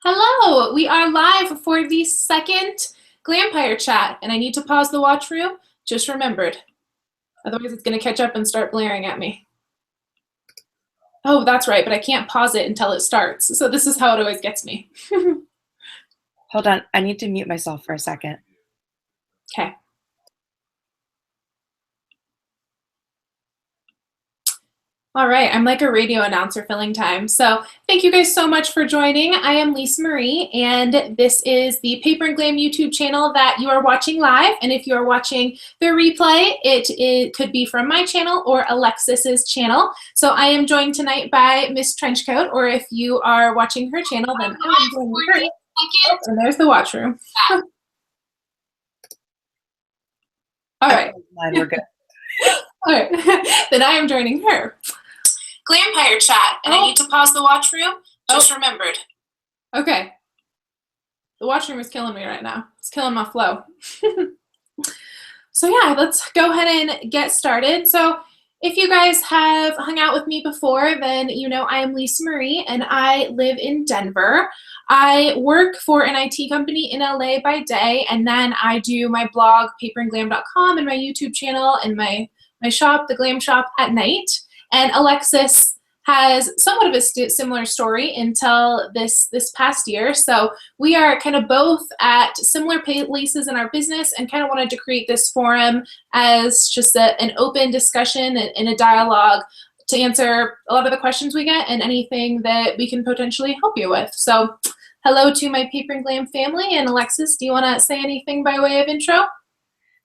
Hello, we are live for the second Glampire Chat, and I need to pause the watch room. Just remembered. Otherwise it's going to catch up and start blaring at me. Oh, that's right, but I can't pause it until it starts. So this is how it always gets me. Hold on, I need to mute myself for a second. Okay. All right, I'm like a radio announcer filling time. So thank you guys so much for joining. I am Lisa Marie, and this is the Paper and Glam YouTube channel that you are watching live. And if you are watching the replay, it could be from my channel or Alexis's channel. So I am joined tonight by Misstrenchcoat, or if you are watching her channel, then I am joining her. Oh, and there's the watch room. All right. We're good. All right, then I am joining her. Glampire Chat, and I need to pause the watch room. Just remembered. Okay. The watch room is killing me right now. It's killing my flow. So yeah, let's go ahead and get started. So if you guys have hung out with me before, then you know I am Lisa Marie, and I live in Denver. I work for an IT company in LA by day, and then I do my blog, paperandglam.com, and my YouTube channel, and my shop, the Glam Shop, at night. And Alexis has somewhat of a similar story until this past year. So we are kind of both at similar places in our business, and kind of wanted to create this forum as just an open discussion and a dialogue to answer a lot of the questions we get and anything that we can potentially help you with. So hello to my Paper and Glam family. And Alexis, do you want to say anything by way of intro?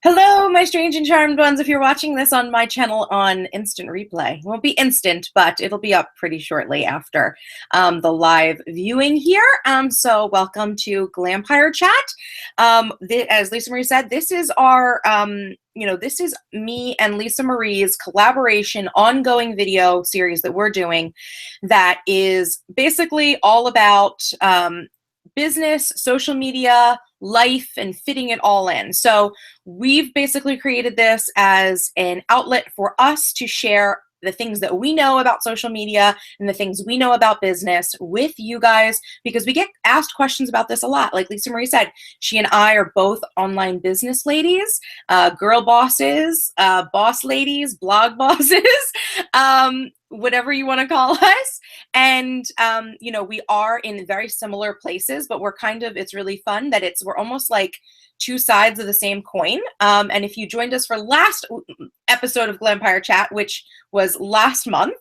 Hello, my strange and charmed ones. If you're watching this on my channel on instant replay, it won't be instant, but it'll be up pretty shortly after the live viewing here. So welcome to Glampire Chat. As Lisa Marie said, this is our, this is me and Lisa Marie's collaboration ongoing video series that we're doing that is basically all about business, social media, life, and fitting it all in. So we've basically created this as an outlet for us to share the things that we know about social media and the things we know about business with you guys, because we get asked questions about this a lot. Like Lisa Marie said, she and I are both online business ladies, girl bosses, boss ladies, blog bosses, whatever you want to call us. And, we are in very similar places, but it's really fun that we're almost like two sides of the same coin. And if you joined us for last episode of Glampire Chat, which was last month,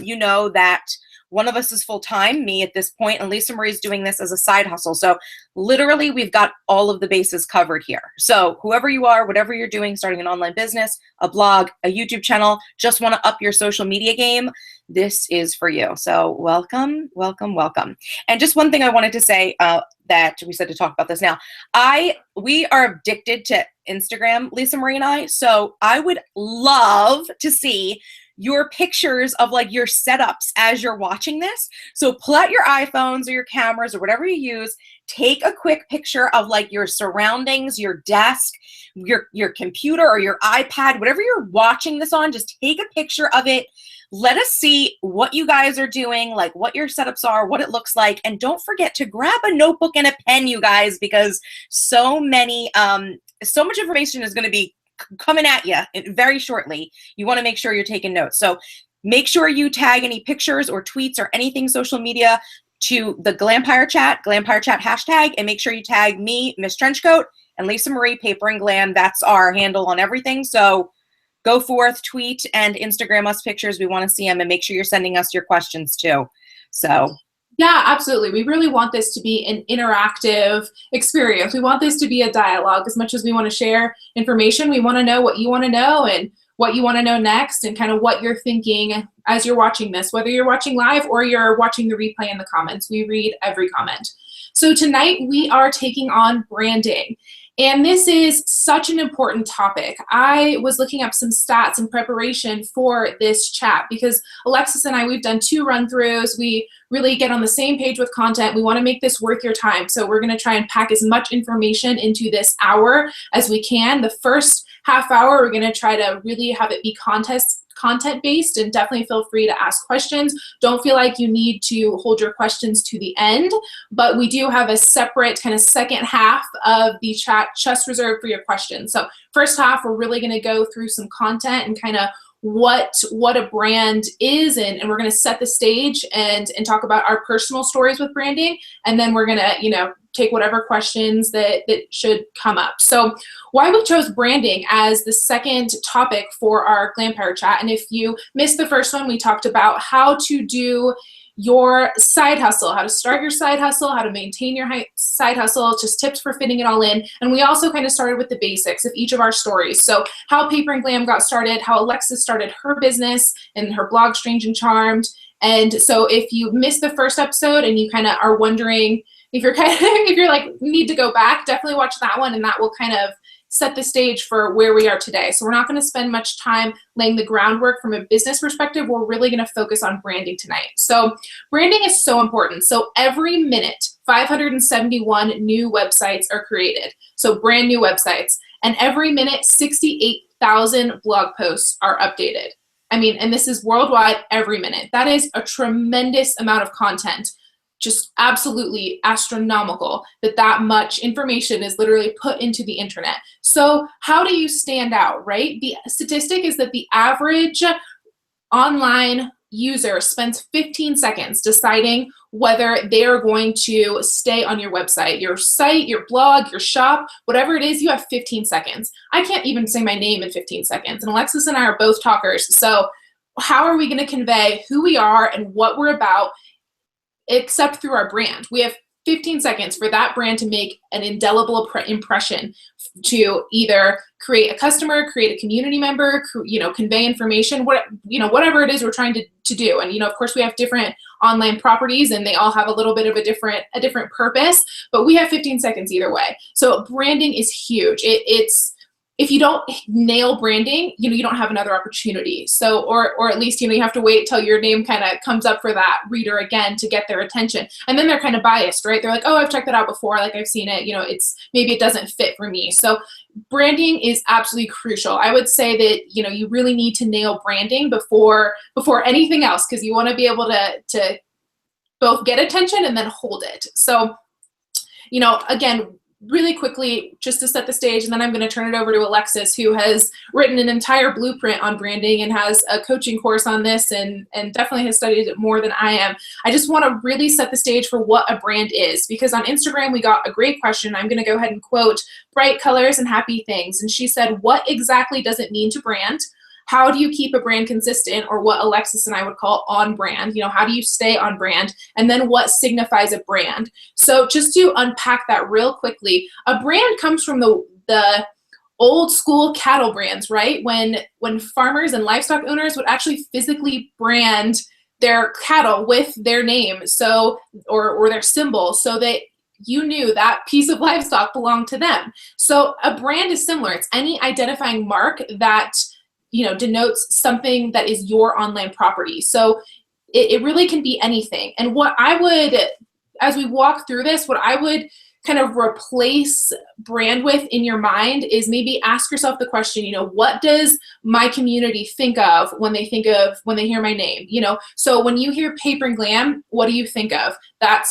you know that one of us is full-time, me at this point, and Lisa Marie's doing this as a side hustle. So literally we've got all of the bases covered here. So whoever you are, whatever you're doing, starting an online business, a blog, a YouTube channel, just want to up your social media game, this is for you. So welcome, welcome, welcome. And just one thing I wanted to say that we said to talk about this now. We are addicted to Instagram, Lisa Marie and I. So I would love to see your pictures of like your setups as you're watching this. So pull out your iPhones or your cameras or whatever you use, take a quick picture of like your surroundings, your desk, your computer or your iPad, whatever you're watching this on, just take a picture of it. Let us see what you guys are doing, like what your setups are, what it looks like. And don't forget to grab a notebook and a pen, you guys, because so much information is going to be coming at you very shortly. You want to make sure you're taking notes. So make sure you tag any pictures or tweets or anything social media to the Glampire Chat hashtag, and make sure you tag me, Misstrenchcoat, and Lisa Marie, Paper and Glam. That's our handle on everything. So go forth, tweet, and Instagram us pictures. We want to see them, and make sure you're sending us your questions too. So yeah, absolutely. We really want this to be an interactive experience. We want this to be a dialogue as much as we want to share information. We want to know what you want to know and what you want to know next, and kind of what you're thinking as you're watching this, whether you're watching live or you're watching the replay in the comments. We read every comment. So tonight we are taking on branding. And this is such an important topic. I was looking up some stats in preparation for this chat because Alexis and I, we've done 2 run-throughs. We really get on the same page with content. We want to make this worth your time. So we're going to try and pack as much information into this hour as we can. The first half hour, we're going to try to really have it be content-based, and definitely feel free to ask questions. Don't feel like you need to hold your questions to the end, but we do have a separate kind of second half of the chat just reserved for your questions. So first half, we're really going to go through some content and kind of what a brand is, and we're going to set the stage and talk about our personal stories with branding, and then we're going to take whatever questions that should come up. So why we chose branding as the second topic for our Glampire chat, and if you missed the first one, we talked about how to do your side hustle, how to start your side hustle, how to maintain your side hustle, just tips for fitting it all in. And we also kind of started with the basics of each of our stories. So how Paper and Glam got started, how Alexis started her business and her blog, Strange and Charmed. And so if you missed the first episode and you kind of are wondering if you're like, need to go back, definitely watch that one, and that will kind of set the stage for where we are today. So we're not going to spend much time laying the groundwork from a business perspective. We're really going to focus on branding tonight. So branding is so important. So every minute, 571 new websites are created. So brand new websites. And every minute, 68,000 blog posts are updated. I mean, and this is worldwide every minute. That is a tremendous amount of content. Just absolutely astronomical that much information is literally put into the internet. So how do you stand out, right? The statistic is that the average online user spends 15 seconds deciding whether they are going to stay on your website, your site, your blog, your shop, whatever it is, you have 15 seconds. I can't even say my name in 15 seconds. And Alexis and I are both talkers. So how are we going to convey who we are and what we're about, except through our brand? We have 15 seconds for that brand to make an indelible impression, to either create a customer, create a community member, convey information, whatever it is we're trying to do. And of course we have different online properties and they all have a little bit of a different purpose, but we have 15 seconds either way. So branding is huge. It's if you don't nail branding, you don't have another opportunity. So, or at least, you have to wait till your name kind of comes up for that reader again to get their attention. And then they're kind of biased, right? They're like, oh, I've checked that out before. Like I've seen it, maybe it doesn't fit for me. So branding is absolutely crucial. I would say that, you really need to nail branding before anything else, because you want to be able to both get attention and then hold it. So, again, really quickly, just to set the stage, and then I'm going to turn it over to Alexis, who has written an entire blueprint on branding and has a coaching course on this, and definitely has studied it more than I am. I just want to really set the stage for what a brand is, because on Instagram we got a great question. I'm going to go ahead and quote Bright Colors and Happy Things, and she said, what exactly does it mean to brand? How do you keep a brand consistent, or what Alexis and I would call on brand? How do you stay on brand? And then what signifies a brand? So just to unpack that real quickly, a brand comes from the old school cattle brands, right? When farmers and livestock owners would actually physically brand their cattle with their name, so or their symbol, so that you knew that piece of livestock belonged to them. So a brand is similar. It's any identifying mark that denotes something that is your online property. So it really can be anything. And what I would, as we walk through this, what I would kind of replace brand with in your mind is maybe ask yourself the question, what does my community think of when they hear my name? So when you hear Paper and Glam, what do you think of? That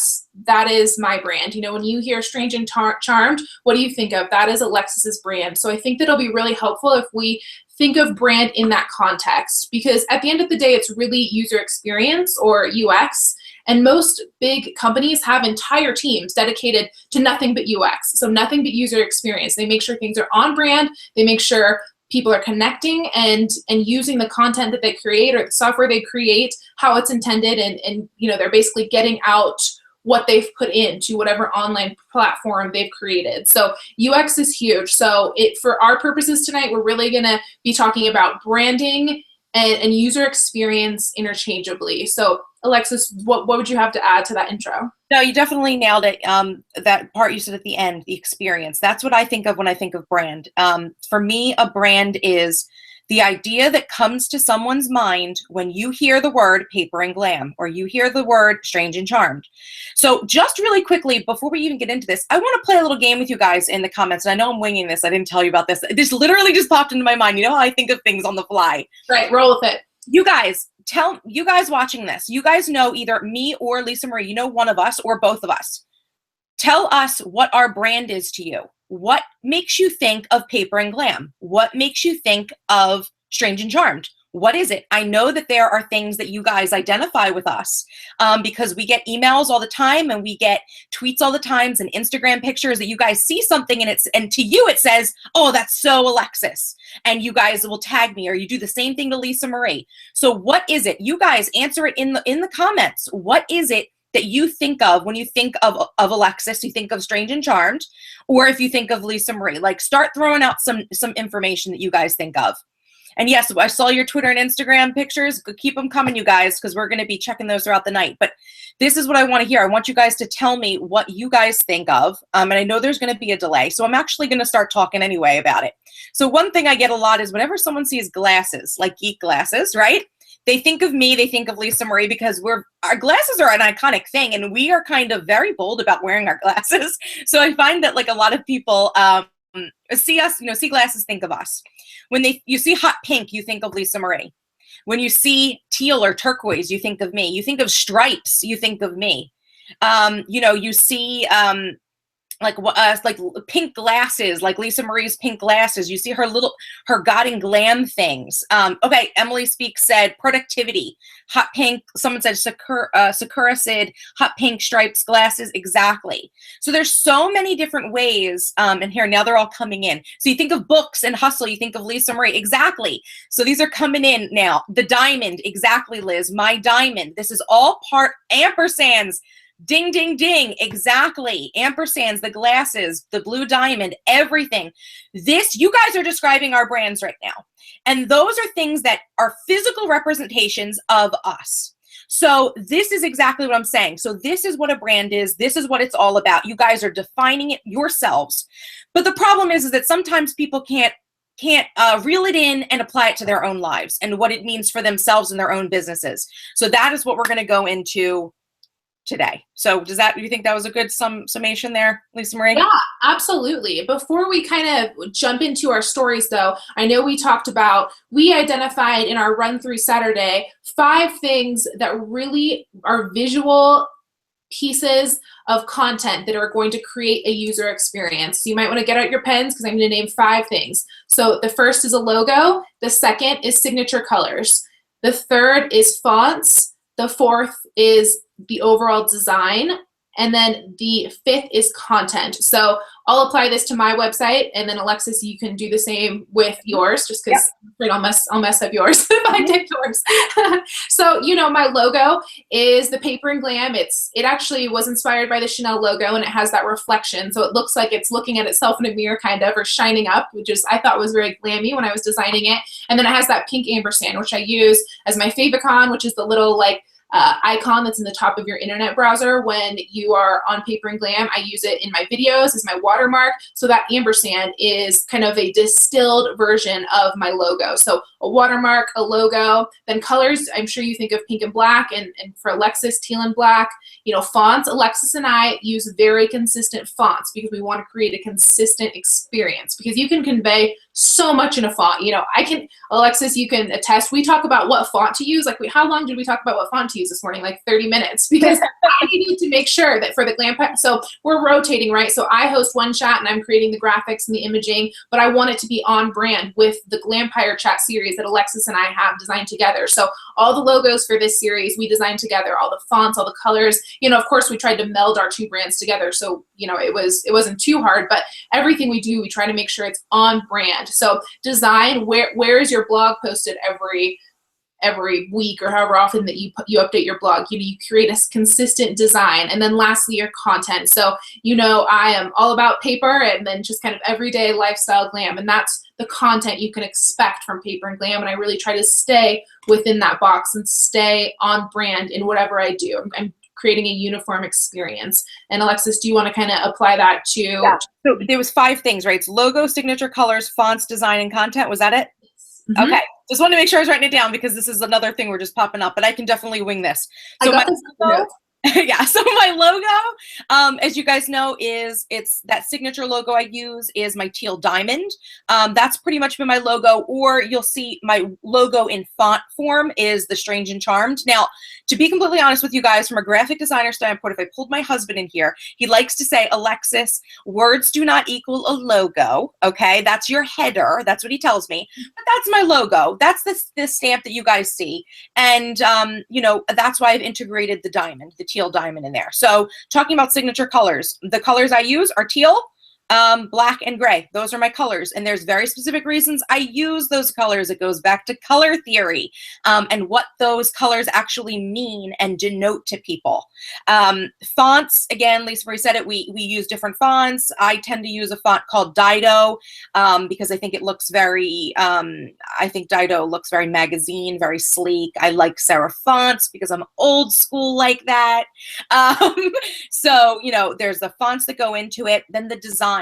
is my brand. When you hear Strange and Charmed, what do you think of? That is Alexis's brand. So I think that'll be really helpful if we think of brand in that context, because at the end of the day, it's really user experience, or UX. And most big companies have entire teams dedicated to nothing but UX. So nothing but user experience. They make sure things are on brand. They make sure people are connecting and using the content that they create, or the software they create, how it's intended. And they're basically getting out what they've put into whatever online platform they've created. So UX is huge. So for our purposes tonight, we're really going to be talking about branding and user experience interchangeably. So Alexis, what would you have to add to that intro? No, you definitely nailed it. That part you said at the end, the experience. That's what I think of when I think of brand. For me, a brand is the idea that comes to someone's mind when you hear the word Paper and Glam, or you hear the word Strange and Charmed. So just really quickly, before we even get into this, I want to play a little game with you guys in the comments. And I know I'm winging this. I didn't tell you about this. This literally just popped into my mind. You know how I think of things on the fly. Right, roll with it. You guys, you guys watching this, you guys know either me or Lisa Marie, you know one of us or both of us. Tell us what our brand is to you. What makes you think of Paper and Glam? What makes you think of Strange and Charmed? What is it? I know that there are things that you guys identify with us because we get emails all the time and we get tweets all the times and Instagram pictures that you guys see something and to you it says, oh, that's so Alexis. And you guys will tag me, or you do the same thing to Lisa Marie. So what is it? You guys answer it in the comments. What is it that you think of when you think of Alexis, you think of Strange and Charmed, or if you think of Lisa Marie? Like, start throwing out some information that you guys think of. And yes, I saw your Twitter and Instagram pictures. Keep them coming, you guys, because we're going to be checking those throughout the night. But this is what I want to hear. I want you guys to tell me what you guys think of. And I know there's going to be a delay, so I'm actually going to start talking anyway about it. So one thing I get a lot is whenever someone sees glasses, like geek glasses, right? They think of me, they think of Lisa Marie, because our glasses are an iconic thing, and we are kind of very bold about wearing our glasses. So I find that like a lot of people see us, see glasses, think of us. When you see hot pink, you think of Lisa Marie. When you see teal or turquoise, you think of me. You think of stripes, you think of me. You see like pink glasses, like Lisa Marie's pink glasses. You see her God and Glam things. Okay, Emily Speaks said productivity, hot pink. Someone said Sakura said hot pink stripes glasses. Exactly. So there's so many different ways. And here now they're all coming in. So you think of books and hustle. You think of Lisa Marie. Exactly. So these are coming in now. The diamond. Exactly, Liz. My diamond. This is all part ampersands. Ding, ding, ding. Exactly. Ampersands, the glasses, the blue diamond, everything. You guys are describing our brands right now. And those are things that are physical representations of us. So this is exactly what I'm saying. So this is what a brand is. This is what it's all about. You guys are defining it yourselves. But the problem is that sometimes people can't reel it in and apply it to their own lives and what it means for themselves and their own businesses. So that is what we're going to go into today. So do you think that was a good summation there, Lisa Marie? Yeah, absolutely. Before we kind of jump into our stories though, I know we identified in our run through Saturday 5 things that really are visual pieces of content that are going to create a user experience. So you might want to get out your pens because I'm going to name 5 things. So the first is a logo. The second is signature colors. The third is fonts. The fourth is the overall design, and then the 5th is content. So I'll apply this to my website, and then Alexis, you can do the same with yours, just because I'll mess up yours if I take yours. So my logo is the Paper and Glam. It actually was inspired by the Chanel logo, and it has that reflection, so it looks like it's looking at itself in a mirror kind of, or shining up, which I thought was very glammy when I was designing it. And then it has that pink ampersand, which I use as my favicon, which is the little icon that's in the top of your internet browser when you are on Paper and Glam. I use it in my videos as my watermark. So that ampersand is kind of a distilled version of my logo. So a watermark, a logo, then colors. I'm sure you think of pink and black, and for Alexis, teal and black. Fonts. Alexis and I use very consistent fonts because we want to create a consistent experience, because you can convey so much in a font. Alexis, you can attest, we talk about what font to use. How long did we talk about what font to use this morning? 30 minutes, because I need to make sure that for the Glampire, so we're rotating, right? So I host one chat and I'm creating the graphics and the imaging, but I want it to be on brand with the Glampire Chat series that Alexis and I have designed together. So all the logos for this series we designed together, all the fonts, all the colors. Of course, we tried to meld our 2 brands together, so it wasn't too hard, but everything we do, we try to make sure it's on brand. So design, where is your blog posted every week or however often that you update your blog? You create a consistent design. And then lastly, your content. So I am all about paper and then just kind of everyday lifestyle glam, and that's the content you can expect from Paper and Glam. And I really try to stay within that box and stay on brand in whatever I do. I'm creating a uniform experience. And Alexis, do you want to kind of apply that to? Yeah. So there was 5 things, right? It's logo, signature colors, fonts, design, and content. Was that it? Mm-hmm. Okay. Just wanted to make sure I was writing it down, because this is another thing we're just popping up, but I can definitely wing this. So Yeah, so my logo, as you guys know, it's that signature logo I use is my teal diamond. That's pretty much been my logo, or you'll see my logo in font form is the Strange and Charmed. Now, to be completely honest with you guys, from a graphic designer standpoint, if I pulled my husband in here, he likes to say, Alexis, words do not equal a logo, okay? That's your header. That's what he tells me. But that's my logo. That's the stamp that you guys see. And, you know, that's why I've integrated the diamond, the teal diamond in there. So talking about signature colors, the colors I use are teal, black, and gray. Those are my colors. And there's very specific reasons I use those colors. It goes back to color theory, and what those colors actually mean and denote to people. Fonts, again, Lisa already said it, we use different fonts. I tend to use a font called Dido, because I think it looks very, I think Dido looks very magazine, very sleek. I like serif fonts because I'm old school like that. So, you know, there's the fonts that go into it, then the design.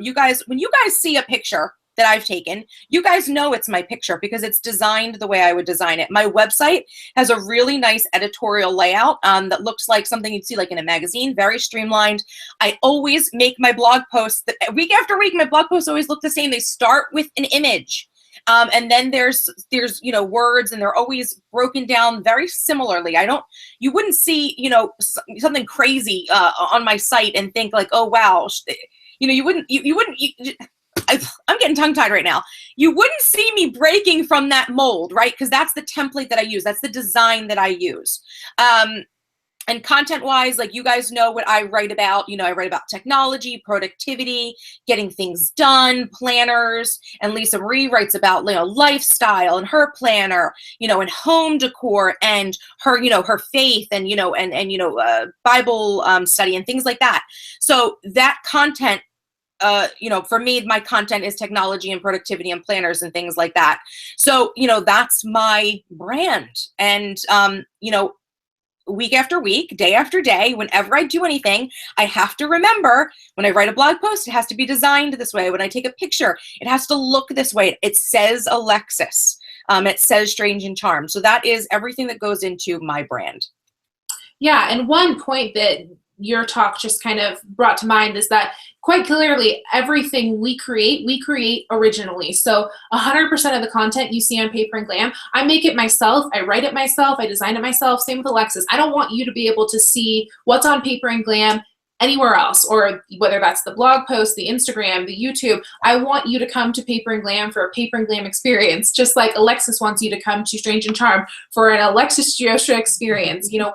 You guys, when you guys see a picture that I've taken, you guys know it's my picture because it's designed the way I would design it. My website has a really nice editorial layout that looks like something you'd see like in a magazine, very streamlined. I always make my blog posts, week after week, my blog posts always look the same. They start with an image. And then there's, you know, words, and they're always broken down very similarly. You wouldn't see, you know, something crazy on my site and think like, oh, wow, you know, I'm getting tongue-tied right now. You wouldn't see me breaking from that mold, right? Because that's the template that I use. That's the design that I use. And content-wise, like you guys know what I write about. You know, I write about technology, productivity, getting things done, planners. And Lisa Marie writes about, you know, lifestyle and her planner, you know, and home decor and her, you know, her faith and, you know, and you know, Bible study and things like that. So that content, you know, for me, my content is technology and productivity and planners and things like that. So, you know, that's my brand. And, you know, week after week, day after day, whenever I do anything, I have to remember when I write a blog post, it has to be designed this way. When I take a picture, it has to look this way. It says Alexis. It says Strange and Charmed. So that is everything that goes into my brand. Yeah, and one point that your talk just kind of brought to mind is that quite clearly everything we create originally. So 100% of the content you see on Paper and Glam, I make it myself, I write it myself, I design it myself. Same with Alexis. I don't want you to be able to see what's on Paper and Glam anywhere else, or whether that's the blog post, the Instagram, the YouTube. I want you to come to Paper and Glam for a Paper and Glam experience, just like Alexis wants you to come to Strange and Charmed for an Alexis Giostra experience. You know,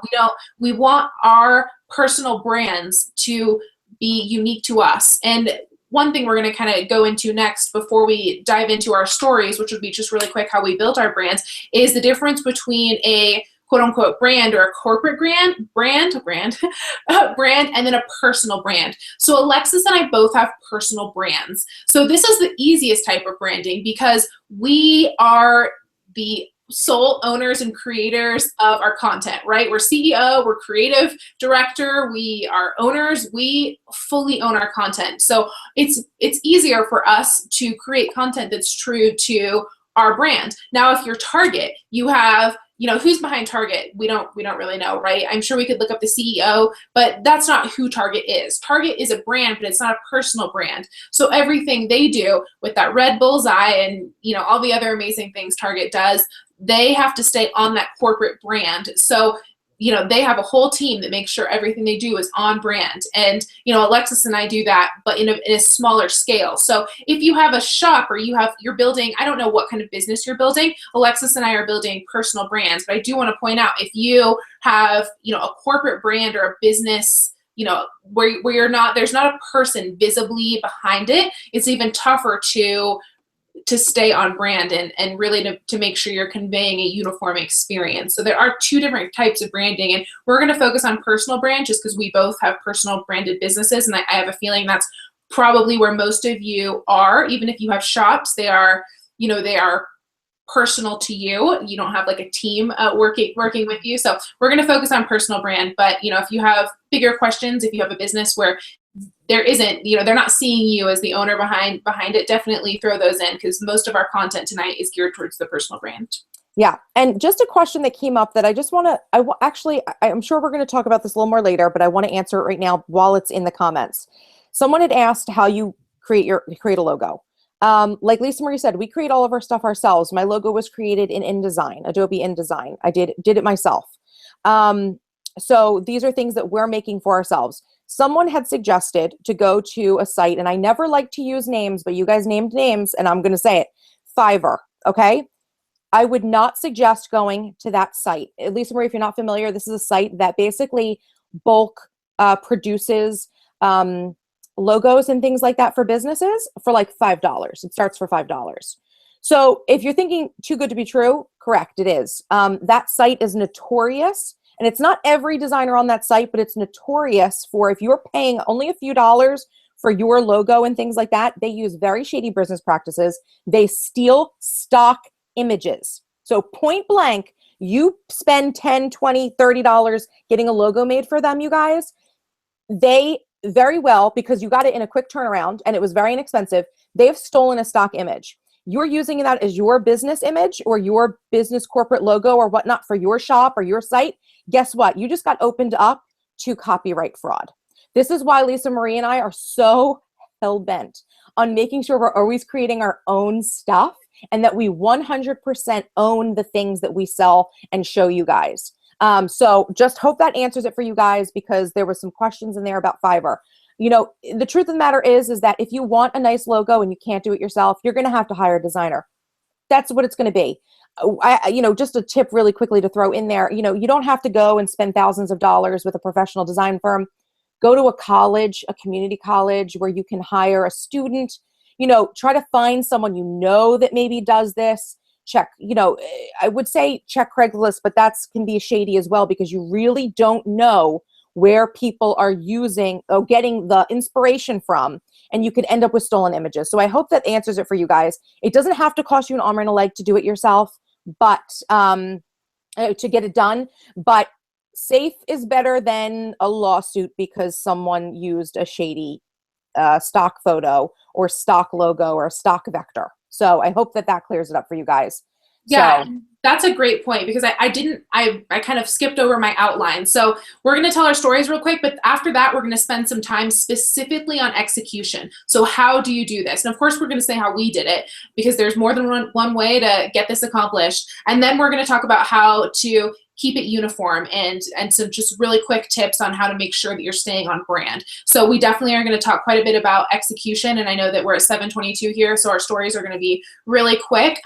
we want our personal brands to be unique to us. And one thing we're going to kind of go into next before we dive into our stories, which would be just really quick how we built our brands, is the difference between a quote-unquote brand or a corporate brand, and then a personal brand. So Alexis and I both have personal brands. So this is the easiest type of branding because we are the sole owners and creators of our content, right? We're CEO, we're creative director, we are owners, we fully own our content. So it's easier for us to create content that's true to our brand. Now, if you're Target, you have, you know, who's behind Target? We don't really know, right? I'm sure we could look up the CEO, but that's not who Target is. Target is a brand, but it's not a personal brand. So everything they do with that red bullseye and, you know, all the other amazing things Target does, they have to stay on that corporate brand. So, you know, they have a whole team that makes sure everything they do is on brand. And, you know, Alexis and I do that, but in a smaller scale. So if you have a shop or you're building, I don't know what kind of business you're building. Alexis and I are building personal brands, but I do want to point out, if you have, you know, a corporate brand or a business, you know, where there's not a person visibly behind it, it's even tougher to stay on brand and really to make sure you're conveying a uniform experience. So there are two different types of branding, and we're going to focus on personal brand just because we both have personal branded businesses, and I have a feeling that's probably where most of you are. Even if you have shops, they are, you know, they are personal to you. You don't have like a team working with you. So we're going to focus on personal brand. But, you know, if you have bigger questions, if you have a business where there isn't, you know, they're not seeing you as the owner behind it, definitely throw those in, because most of our content tonight is geared towards the personal brand. Yeah, and just a question that came up that I just want to, actually, I'm sure we're going to talk about this a little more later, but I want to answer it right now while it's in the comments. Someone had asked how you create a logo. Like Lisa Marie said, we create all of our stuff ourselves. My logo was created in InDesign, Adobe InDesign. I did it myself. So these are things that we're making for ourselves. Someone had suggested to go to a site, and I never like to use names, but you guys named names, and I'm going to say it, Fiverr, okay? I would not suggest going to that site. Lisa Marie, if you're not familiar, this is a site that basically bulk produces logos and things like that for businesses for like $5. It starts for $5. So if you're thinking too good to be true, correct, it is. That site is notorious, and it's not every designer on that site, but it's notorious for if you're paying only a few dollars for your logo and things like that, they use very shady business practices. They steal stock images. So point blank, you spend $10, $20, $30 getting a logo made for them, you guys, they very well, because you got it in a quick turnaround and it was very inexpensive, they've stolen a stock image. You're using that as your business image or your business corporate logo or whatnot for your shop or your site. Guess what? You just got opened up to copyright fraud. This is why Lisa Marie and I are so hell-bent on making sure we're always creating our own stuff and that we 100% own the things that we sell and show you guys. So just hope that answers it for you guys, because there were some questions in there about Fiverr. You know, the truth of the matter is that if you want a nice logo and you can't do it yourself, you're going to have to hire a designer. That's what it's going to be. Just a tip really quickly to throw in there, you don't have to go and spend thousands of dollars with a professional design firm. Go to a college, a community college where you can hire a student. Try to find someone that maybe does this. Check, I would say check Craigslist, but that can be shady as well, because you really don't know where people are using or getting the inspiration from, and you could end up with stolen images. So I hope that answers it for you guys. It doesn't have to cost you an arm and a leg to do it yourself, but to get it done. But safe is better than a lawsuit because someone used a shady stock photo or stock logo or stock vector. So I hope that clears it up for you guys. Yeah, that's a great point, because I kind of skipped over my outline. So we're going to tell our stories real quick, but after that, we're going to spend some time specifically on execution. So how do you do this? And of course, we're going to say how we did it, because there's more than one way to get this accomplished. And then we're going to talk about how to keep it uniform and some just really quick tips on how to make sure that you're staying on brand. So we definitely are going to talk quite a bit about execution. And I know that we're at 7:22 here, so our stories are going to be really quick.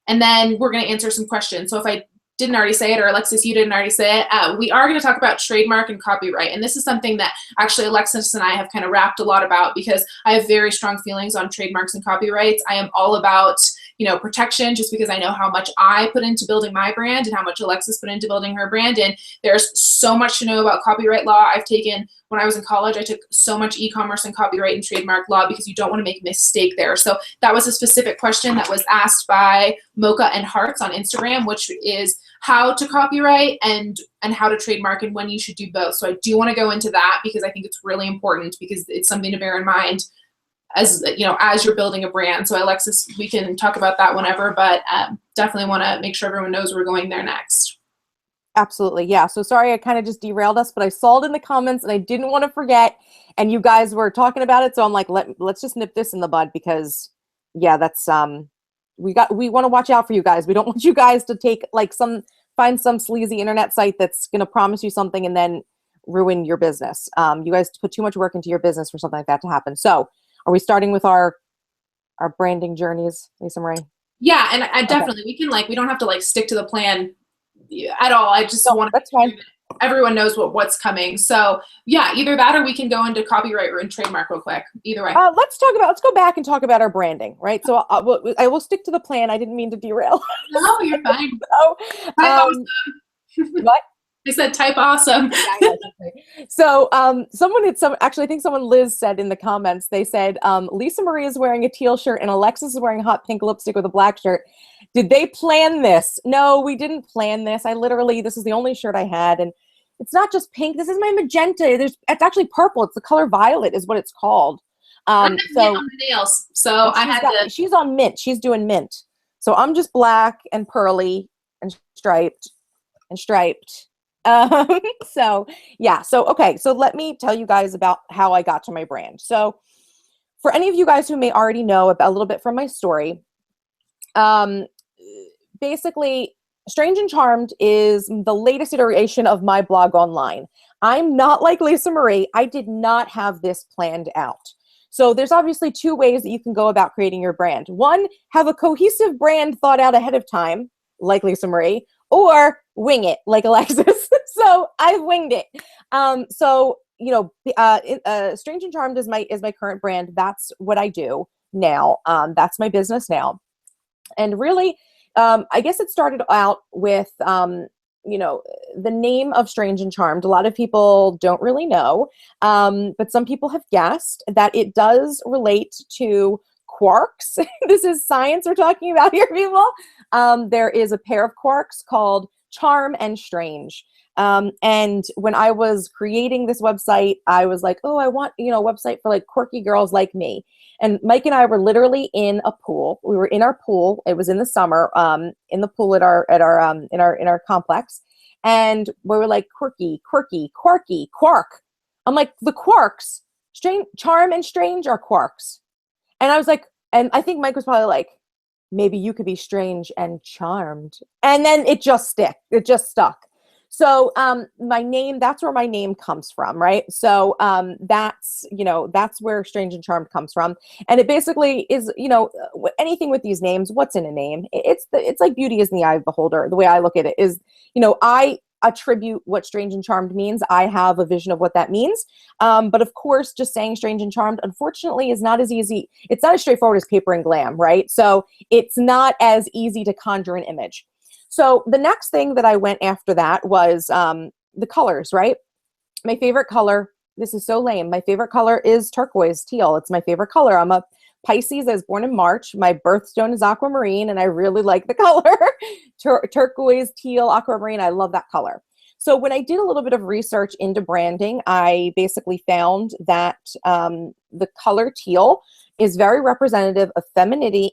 And then we're going to answer some questions. So if I didn't already say it, or Alexis, you didn't already say it, we are going to talk about trademark and copyright. And this is something that actually Alexis and I have kind of rapped a lot about, because I have very strong feelings on trademarks and copyrights. I am all about protection, just because I know how much I put into building my brand and how much Alexis put into building her brand. And there's so much to know about copyright law. When I was in college, I took so much e-commerce and copyright and trademark law, because you don't want to make a mistake there. So that was a specific question that was asked by Mocha and Hearts on Instagram, which is how to copyright and how to trademark and when you should do both. So I do want to go into that, because I think it's really important, because it's something to bear in mind as you're building a brand. So Alexis, we can talk about that whenever, but definitely want to make sure everyone knows we're going there next. Absolutely. Yeah. So sorry, I kind of just derailed us, but I saw it in the comments and I didn't want to forget, and you guys were talking about it. So I'm like, let's just nip this in the bud, because yeah, that's, we want to watch out for you guys. We don't want you guys to find some sleazy internet site that's going to promise you something and then ruin your business. You guys put too much work into your business for something like that to happen. So are we starting with our branding journeys, Lisa Marie? Yeah, and I definitely, okay. We don't have to stick to the plan at all. I just want that's fine. Everyone knows what's coming. So yeah, either that, or we can go into copyright and trademark real quick. Either way. Let's go back and talk about our branding, right? So I will stick to the plan. I didn't mean to derail. No, you're fine. What? I said type awesome. So I think someone, Liz, said in the comments, they said, Lisa Marie is wearing a teal shirt and Alexis is wearing hot pink lipstick with a black shirt. Did they plan this? No, we didn't plan this. This is the only shirt I had. And it's not just pink. This is my magenta. It's actually purple. It's the color violet is what it's called. On the nails. So she's on mint. She's doing mint. So I'm just black and pearly and striped and striped. So yeah, so okay, so let me tell you guys about how I got to my brand. So for any of you guys who may already know about a little bit from my story, basically Strange and Charmed is the latest iteration of my blog online. I'm not like Lisa Marie. I did not have this planned out. So there's obviously two ways that you can go about creating your brand. One, have a cohesive brand thought out ahead of time, like Lisa Marie, or wing it, like Alexis. So I've winged it. So you know, Strange and Charmed is my current brand. That's what I do now. That's my business now. And really, I guess it started out with, you know, the name of Strange and Charmed. A lot of people don't really know, but some people have guessed that it does relate to quarks. This is science we're talking about here, people. There is a pair of quarks called Charm and Strange. And when I was creating this website, I was like, oh, I want, you know, a website for like quirky girls like me. And Mike and I were literally in a pool. We were in our pool. It was in the summer, in the pool in our complex. And we were like, quirky, quirky, quirky, quark. I'm like, the quarks, strange, charm and strange are quarks. And I was like, and I think Mike was probably like, maybe you could be strange and charmed. And then it just stuck. So my name, that's where my name comes from, right? So that's, you know, that's where Strange and Charmed comes from. And it basically is, you know, anything with these names, what's in a name? It's like beauty is in the eye of the beholder. The way I look at it is, you know, I attribute what Strange and Charmed means. I have a vision of what that means. But of course, just saying Strange and Charmed, unfortunately, is not as easy. It's not as straightforward as paper and glam, right? So it's not as easy to conjure an image. So the next thing that I went after that was the colors, right? My favorite color, this is so lame. My favorite color is turquoise teal. It's my favorite color. I'm a Pisces. I was born in March. My birthstone is aquamarine, and I really like the color. Turquoise, teal, aquamarine. I love that color. So when I did a little bit of research into branding, I basically found that the color teal is very representative of femininity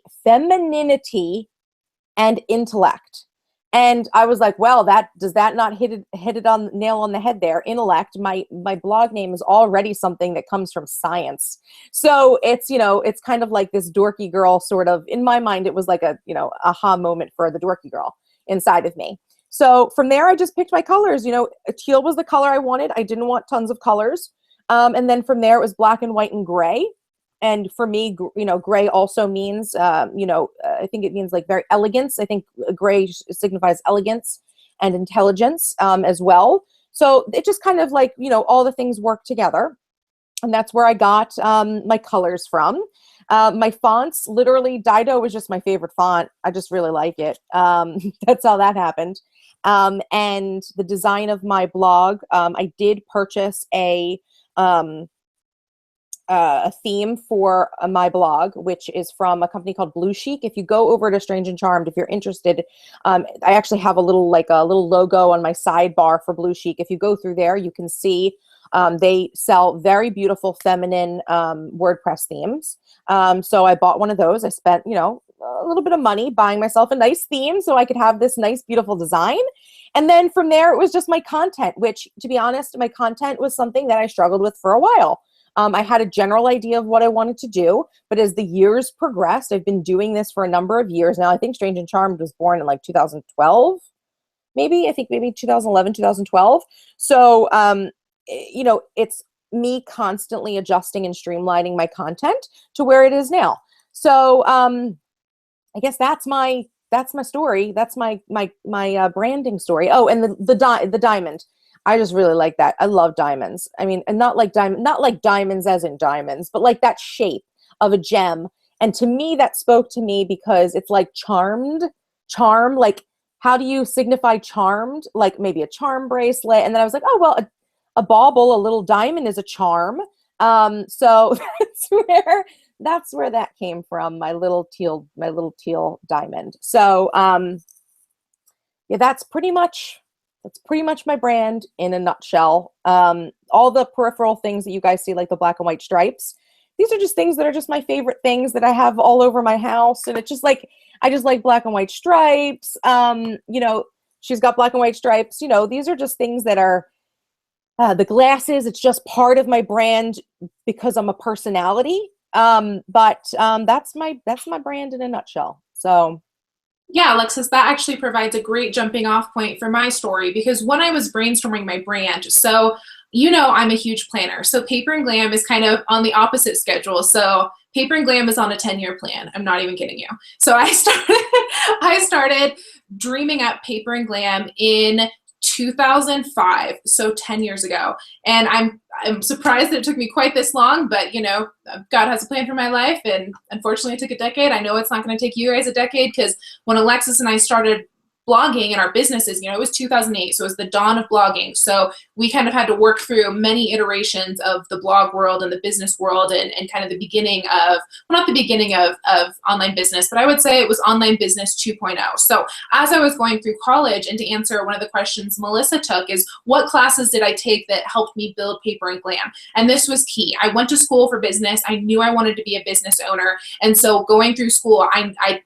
and intellect. And I was like, well, does that not hit it on nail on the head there? Intellect. My blog name is already something that comes from science. So it's, you know, it's kind of like this dorky girl sort of, in my mind, it was like a, you know, aha moment for the dorky girl inside of me. So from there, I just picked my colors. You know, teal was the color I wanted. I didn't want tons of colors. And then from there, it was black and white and gray. And for me, you know, gray also means, you know, I think it means like very elegance. I think gray signifies elegance and intelligence as well. So it just kind of like, you know, all the things work together. And that's where I got my colors from. My fonts, literally, Dido was just my favorite font. I just really like it. That's how that happened. And the design of my blog, I did purchase a theme for my blog, which is from a company called Blue Chic. If you go over to Strange and Charmed, if you're interested, I actually have a little logo on my sidebar for Blue Chic. If you go through there, you can see they sell very beautiful feminine WordPress themes. So I bought one of those. I spent, you know, a little bit of money buying myself a nice theme so I could have this nice, beautiful design. And then from there, it was just my content, which, to be honest, my content was something that I struggled with for a while. I had a general idea of what I wanted to do, but as the years progressed, I've been doing this for a number of years now. I think Strange and Charmed was born in like 2012, maybe. I think maybe 2011, 2012. So, you know, it's me constantly adjusting and streamlining my content to where it is now. So, I guess that's my story. That's my branding story. Oh, and the diamond. I just really like that. I love diamonds. I mean, and not like diamonds as in diamonds, but like that shape of a gem. And to me, that spoke to me because it's like charm. Like, how do you signify charmed? Like maybe a charm bracelet. And then I was like, oh, well, a bauble, a little diamond is a charm. So that's where that came from. My little teal diamond. So, yeah, that's pretty much my brand in a nutshell. All the peripheral things that you guys see, like the black and white stripes, these are just things that are just my favorite things that I have all over my house. And it's just like, I just like black and white stripes. You know, she's got black and white stripes. You know, these are just things that are, the glasses, it's just part of my brand because I'm a personality. That's my brand in a nutshell. So yeah, Alexis, that actually provides a great jumping off point for my story, because when I was brainstorming my brand, so you know I'm a huge planner. So Paper and Glam is kind of on the opposite schedule. So Paper and Glam is on a 10-year plan. I'm not even kidding you. So I started dreaming up Paper and Glam in 2005, so 10 years ago. And I'm surprised that it took me quite this long, but you know, God has a plan for my life, and unfortunately it took a decade. I know it's not going to take you guys a decade, because when Alexis and I started blogging in our businesses, you know, it was 2008, so it was the dawn of blogging. So we kind of had to work through many iterations of the blog world and the business world, and kind of the beginning of, well, not the beginning of online business, but I would say it was online business 2.0. So as I was going through college, and to answer one of the questions Melissa took is, what classes did I take that helped me build Paper and Glam? And this was key. I went to school for business. I knew I wanted to be a business owner. And so going through school, I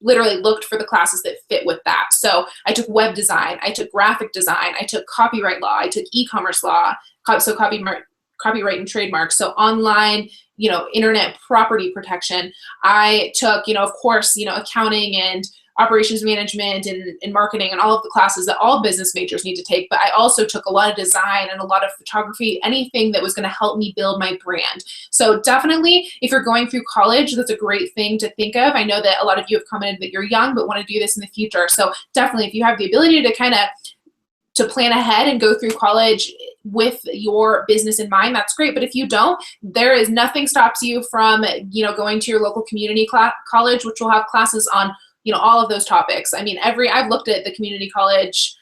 literally looked for the classes that fit with that. So I took web design, I took graphic design, I took copyright law, I took e-commerce law, so copyright and trademark, so online, you know, internet property protection. I took, you know, of course, you know, accounting and operations management and marketing, and all of the classes that all business majors need to take. But I also took a lot of design and a lot of photography, anything that was going to help me build my brand. So definitely, if you're going through college, that's a great thing to think of. I know that a lot of you have commented that you're young but want to do this in the future. So definitely, if you have the ability to kind of to plan ahead and go through college with your business in mind, that's great. But if you don't, there is nothing stops you from, you know, going to your local community college, which will have classes on, you know, all of those topics. I mean, I've looked at the community college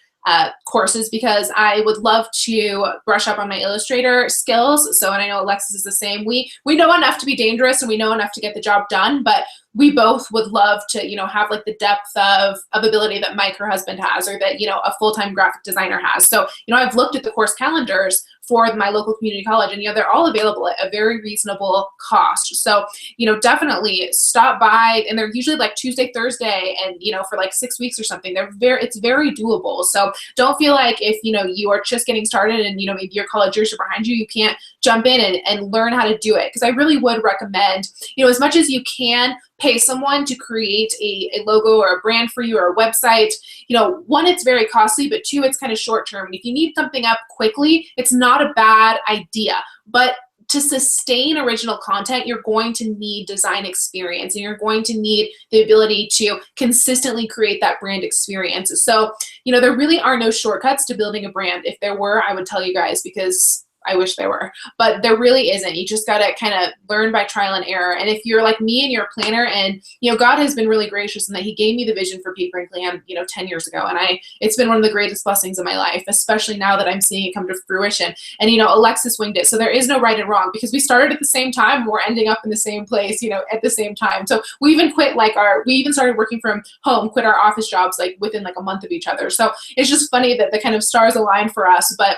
courses, because I would love to brush up on my Illustrator skills. So, and I know Alexis is the same. We know enough to be dangerous, and we know enough to get the job done, but we both would love to, you know, have like the depth of ability that Mike, her husband, has, or that, you know, a full-time graphic designer has. So, you know, I've looked at the course calendars for my local community college, and, you know, they're all available at a very reasonable cost. So, you know, definitely stop by, and they're usually like Tuesday, Thursday, and, you know, for like 6 weeks or something. It's very doable. So don't feel like if, you know, you are just getting started and, you know, maybe your college years are behind you, you can't jump in and learn how to do it. Because I really would recommend, you know, as much as you can, pay someone to create a logo or a brand for you, or a website. You know, one, it's very costly, but two, it's kind of short term. And if you need something up quickly, it's not a bad idea. But to sustain original content, you're going to need design experience, and you're going to need the ability to consistently create that brand experience. So, you know, there really are no shortcuts to building a brand. If there were, I would tell you guys, because I wish there were, but there really isn't. You just got to kind of learn by trial and error. And if you're like me and you're a planner, and, you know, God has been really gracious in that he gave me the vision for Paper and Glam, you know, 10 years ago. And it's been one of the greatest blessings of my life, especially now that I'm seeing it come to fruition. And, you know, Alexis winged it. So there is no right and wrong, because we started at the same time, and we're ending up in the same place, you know, at the same time. So we even we even started working from home, quit our office jobs like within like a month of each other. So it's just funny that the kind of stars aligned for us. But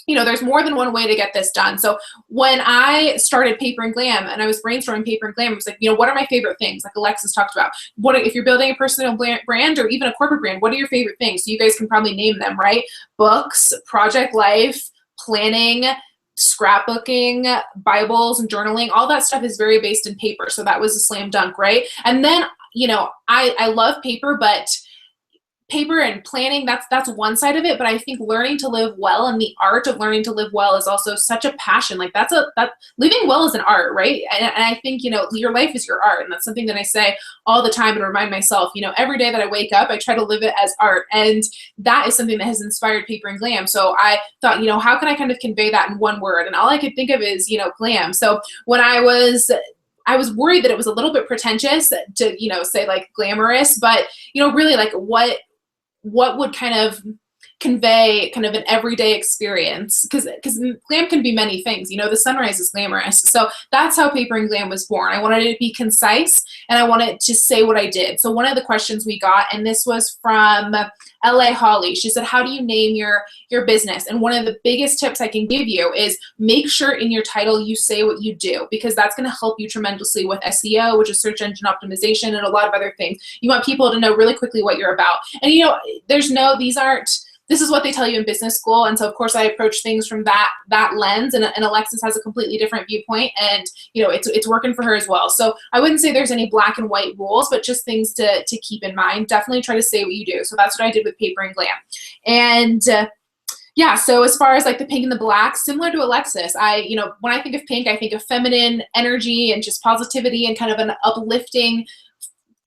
you know, there's more than one way to get this done. So when I started Paper and Glam, and I was brainstorming Paper and Glam, I was like, you know, what are my favorite things? Like Alexis talked about. If you're building a personal brand or even a corporate brand, what are your favorite things? So you guys can probably name them, right? Books, project life, planning, scrapbooking, Bibles, and journaling. All that stuff is very based in paper. So that was a slam dunk, right? And then, you know, I love paper, but paper and planning, that's one side of it, but I think learning to live well and the art of learning to live well is also such a passion. Like that living well is an art, right? And I think, you know, your life is your art, and that's something that I say all the time and remind myself, you know, every day that I wake up, I try to live it as art, and that is something that has inspired Paper and Glam. So I thought, you know, how can I kind of convey that in one word? And all I could think of is, you know, glam. So when I was worried that it was a little bit pretentious to, you know, say like glamorous, but, you know, really like what would kind of convey kind of an everyday experience, because glam can be many things. You know, the sunrise is glamorous. So that's how Paper and Glam was born. I wanted it to be concise, and I wanted to say what I did. So one of the questions we got, and this was from LA Holly, she said, how do you name your business? And one of the biggest tips I can give you is make sure in your title you say what you do, because that's going to help you tremendously with SEO, which is search engine optimization, and a lot of other things. You want people to know really quickly what you're about. And you know, this is what they tell you in business school, and so of course I approach things from that lens, and Alexis has a completely different viewpoint, and you know, it's working for her as well. So I wouldn't say there's any black and white rules, but just things to keep in mind. Definitely try to say what you do. So that's what I did with Paper and Glam. And yeah, so as far as like the pink and the black, similar to Alexis, you know, when I think of pink, I think of feminine energy and just positivity and kind of an uplifting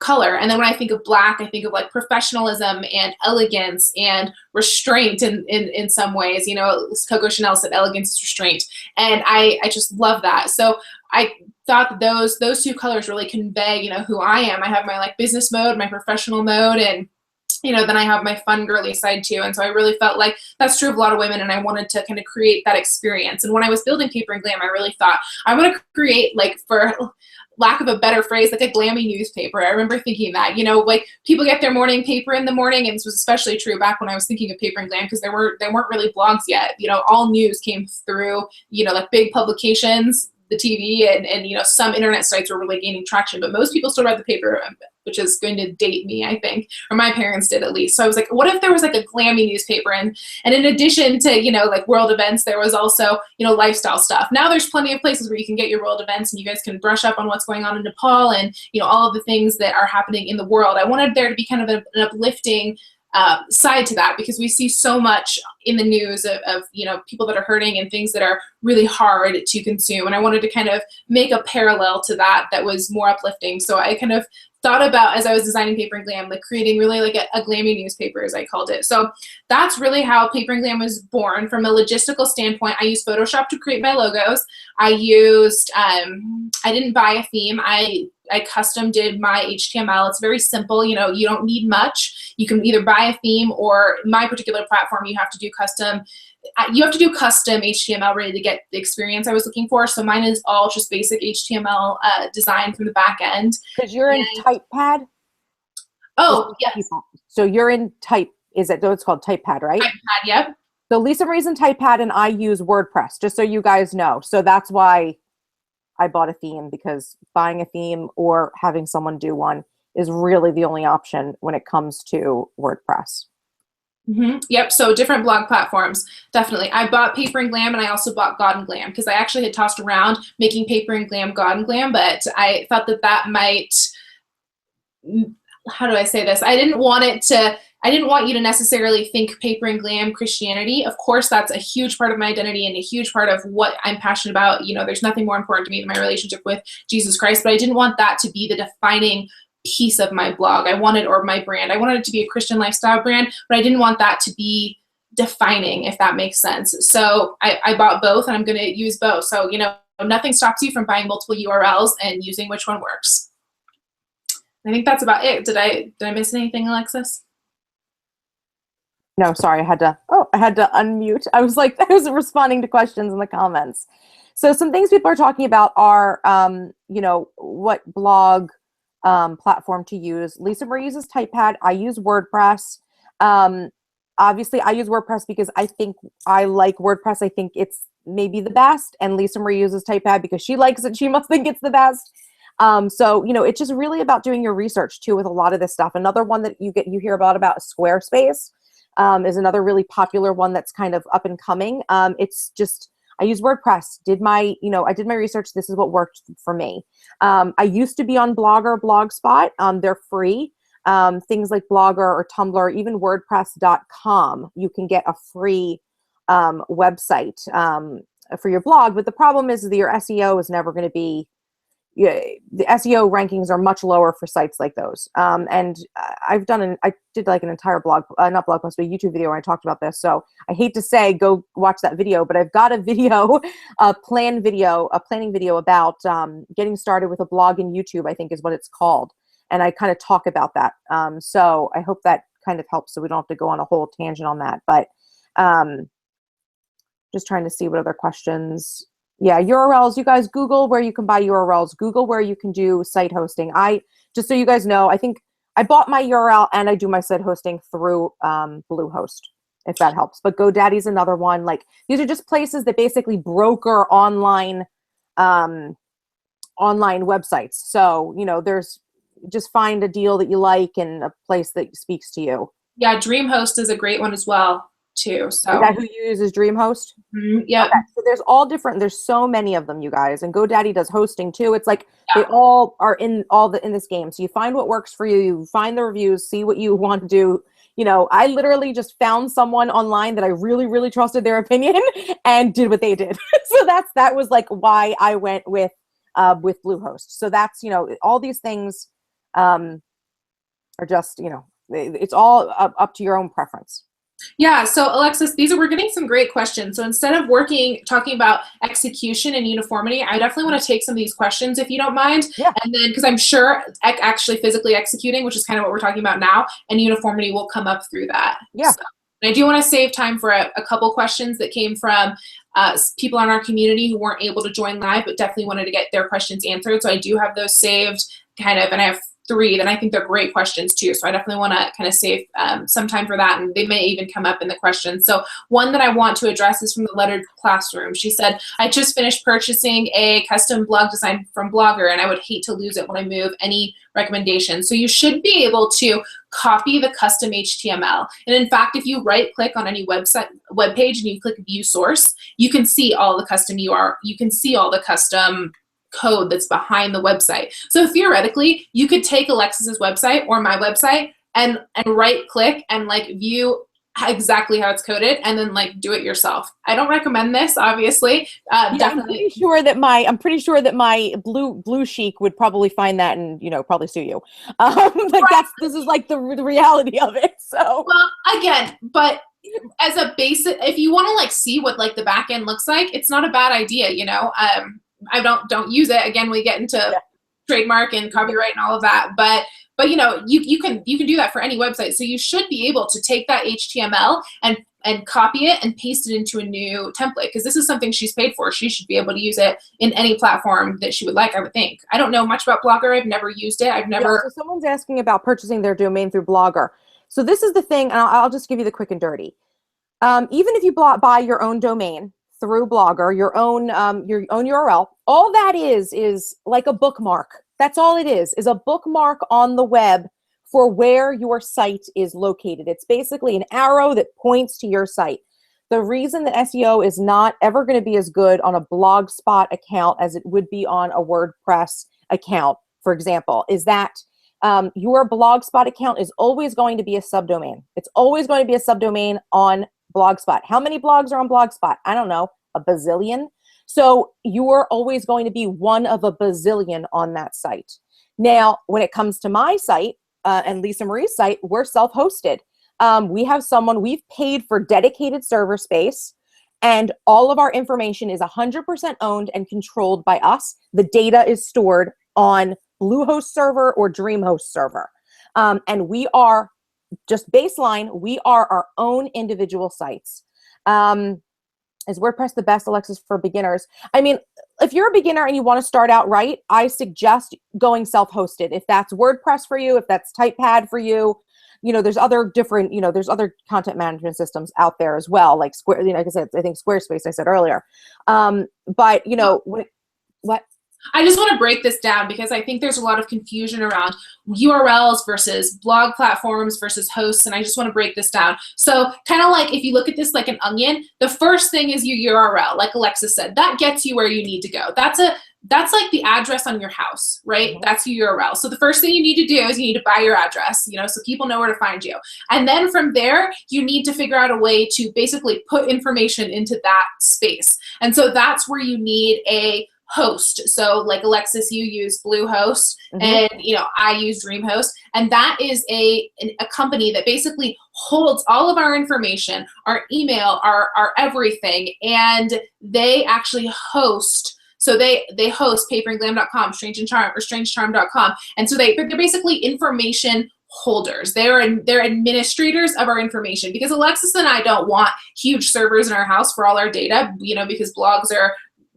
color. And then when I think of black, I think of like professionalism and elegance and restraint in some ways. You know, Coco Chanel said elegance is restraint. And I just love that. So I thought that those two colors really convey, you know, who I am. I have my like business mode, my professional mode, and you know, then I have my fun girly side too. And so I really felt like that's true of a lot of women, and I wanted to kind of create that experience. And when I was building Paper and Glam, I really thought I want to create, like, for lack of a better phrase, like a glammy newspaper. I remember thinking that, you know, like people get their morning paper in the morning, and this was especially true back when I was thinking of Paper and Glam, because there weren't really blogs yet. You know, all news came through, you know, like big publications, the TV, and you know, some internet sites were really gaining traction, but most people still read the paper, which is going to date me, I think, or my parents did at least. So I was like, what if there was like a glammy newspaper? And in addition to, you know, like world events, there was also, you know, lifestyle stuff. Now there's plenty of places where you can get your world events, and you guys can brush up on what's going on in Nepal and, you know, all of the things that are happening in the world. I wanted there to be kind of an uplifting side to that, because we see so much in the news of you know, people that are hurting and things that are really hard to consume, and I wanted to kind of make a parallel to that was more uplifting. So I kind of thought about, as I was designing Paper and Glam, like creating really like a glammy newspaper, as I called it. So that's really how Paper and Glam was born. From a logistical standpoint, I used Photoshop to create my logos. I used I didn't buy a theme. I custom did my HTML. It's very simple. You know, you don't need much. You can either buy a theme, or my particular platform, you have to do custom. You have to do custom HTML really to get the experience I was looking for. So mine is all just basic HTML design from the back end. Because you're in TypePad? Oh, yes. So you're in Type, is it, it's called TypePad, right? TypePad, yep. So Lisa Marie's in TypePad, and I use WordPress, just so you guys know. So that's why I bought a theme, because buying a theme or having someone do one is really the only option when it comes to WordPress. Mm-hmm. Yep, so different blog platforms, definitely. I bought Paper and Glam, and I also bought God and Glam, because I actually had tossed around making Paper and Glam God and Glam, but I thought that might, how do I say this? I didn't want you to necessarily think Paper and Glam Christianity. Of course, that's a huge part of my identity and a huge part of what I'm passionate about. You know, there's nothing more important to me than my relationship with Jesus Christ, but I didn't want that to be the defining piece of my blog. Or my brand. I wanted it to be a Christian lifestyle brand, but I didn't want that to be defining, if that makes sense. So I bought both, and I'm going to use both. So, you know, nothing stops you from buying multiple URLs and using which one works. I think that's about it. Did I miss anything, Alexis? No, sorry, I had to unmute. I was responding to questions in the comments. So some things people are talking about are, you know, what blog platform to use. Lisa Marie uses TypePad. I use WordPress. Obviously, I use WordPress because I think I like WordPress. I think it's maybe the best. And Lisa Marie uses TypePad because she likes it. She must think it's the best. So, you know, it's just really about doing your research too with a lot of this stuff. Another one that you hear about is Squarespace. Is another really popular one that's kind of up and coming. It's just, I use WordPress, I did my research. This is what worked for me. I used to be on Blogger, Blogspot. They're free. Things like Blogger or Tumblr, even WordPress.com, you can get a free website for your blog. But the problem is that your SEO is never going to be, the SEO rankings are much lower for sites like those. And I did like an entire not blog post, but a YouTube video where I talked about this. So I hate to say, go watch that video, but I've got a video, a planning video about getting started with a blog in YouTube, I think is what it's called. And I kind of talk about that. So I hope that kind of helps so we don't have to go on a whole tangent on that. But just trying to see what other questions. Yeah, URLs. You guys Google where you can buy URLs. Google where you can do site hosting. Just so you guys know, I think I bought my URL and I do my site hosting through Bluehost, if that helps. But GoDaddy's another one. Like, these are just places that basically broker online websites. So, you know, just find a deal that you like and a place that speaks to you. Yeah, DreamHost is a great one as well, too. So is that who uses DreamHost? Yeah. Okay, so there's so many of them, you guys, and GoDaddy does hosting too. It's like they all are in this game. So you find what works for you, you find the reviews, see what you want to do. You know, I literally just found someone online that I really, really trusted their opinion and did what they did. So that was like why I went with Bluehost. So that's, you know, all these things are just, you know, it's all up to your own preference. Yeah, so Alexis, we're getting some great questions. So instead of talking about execution and uniformity, I definitely want to take some of these questions if you don't mind. Yeah. And then, because I'm sure actually physically executing, which is kind of what we're talking about now, and uniformity will come up through that. Yeah. So, and I do want to save time for a couple questions that came from people on our community who weren't able to join live, but definitely wanted to get their questions answered. So I do have those saved and I have 3 that I think they're great questions too. So I definitely want to kind of save some time for that, and they may even come up in the questions. So one that I want to address is from the Lettered Classroom. She said, I just finished purchasing a custom blog design from Blogger, and I would hate to lose it when I move. Any recommendations? So you should be able to copy the custom HTML. And in fact, if you right click on any web page and you click view source, you can see all the custom you can see all the custom code that's behind the website. So theoretically, you could take Alexis's website or my website and right click and like view exactly how it's coded and then like do it yourself. I don't recommend this, obviously. Definitely. I'm pretty sure that my blue chic would probably find that and, you know, probably sue you. This is like the reality of it. So well, again, but as a basic, if you want to like see what like the back end looks like, it's not a bad idea, you know. I don't use it. Again, we get into trademark and copyright and all of that, but you know, you can do that for any website. So you should be able to take that HTML and copy it and paste it into a new template, because this is something she's paid for. She should be able to use it in any platform that she would like, I would think. I don't know much about Blogger. I've never used it. So someone's asking about purchasing their domain through Blogger. So this is the thing, and I'll just give you the quick and dirty. Even if you buy your own domain through Blogger, your own URL, all that is like a bookmark. That's all it is a bookmark on the web for where your site is located. It's basically an arrow that points to your site. The reason that SEO is not ever going to be as good on a Blogspot account as it would be on a WordPress account, for example, is that your Blogspot account is always going to be a subdomain. It's always going to be a subdomain on Blogspot. How many blogs are on Blogspot? I don't know, a bazillion. So you're always going to be one of a bazillion on that site. Now, when it comes to my site and Lisa Marie's site, we're self-hosted. We've paid for dedicated server space, and all of our information is 100% owned and controlled by us. The data is stored on Bluehost server or DreamHost server. And we are just baseline, we are our own individual sites. Is WordPress the best, Alexis, for beginners? I mean, if you're a beginner and you want to start out right, I suggest going self-hosted. If that's WordPress for you, if that's TypePad for you, you know, there's other content management systems out there as well, like Square, you know, like I said, I think Squarespace, I said earlier. But, you know, what? I just want to break this down because I think there's a lot of confusion around URLs versus blog platforms versus hosts, and I just want to break this down. So kind of like if you look at this like an onion, the first thing is your URL, like Alexis said. That gets you where you need to go. That's like the address on your house, right? Mm-hmm. That's your URL. So the first thing you need to do is you need to buy your address, you know, so people know where to find you. And then from there, you need to figure out a way to basically put information into that space. And so that's where you need a host. So like Alexis, you use Bluehost, mm-hmm. and you know, I use DreamHost, and that is a company that basically holds all of our information, our email, our everything, and they actually host. So they host paperandglam.com, Strange and Charm, or strangecharm.com. And so they're basically information holders. They're administrators of our information, because Alexis and I don't want huge servers in our house for all our data, you know, because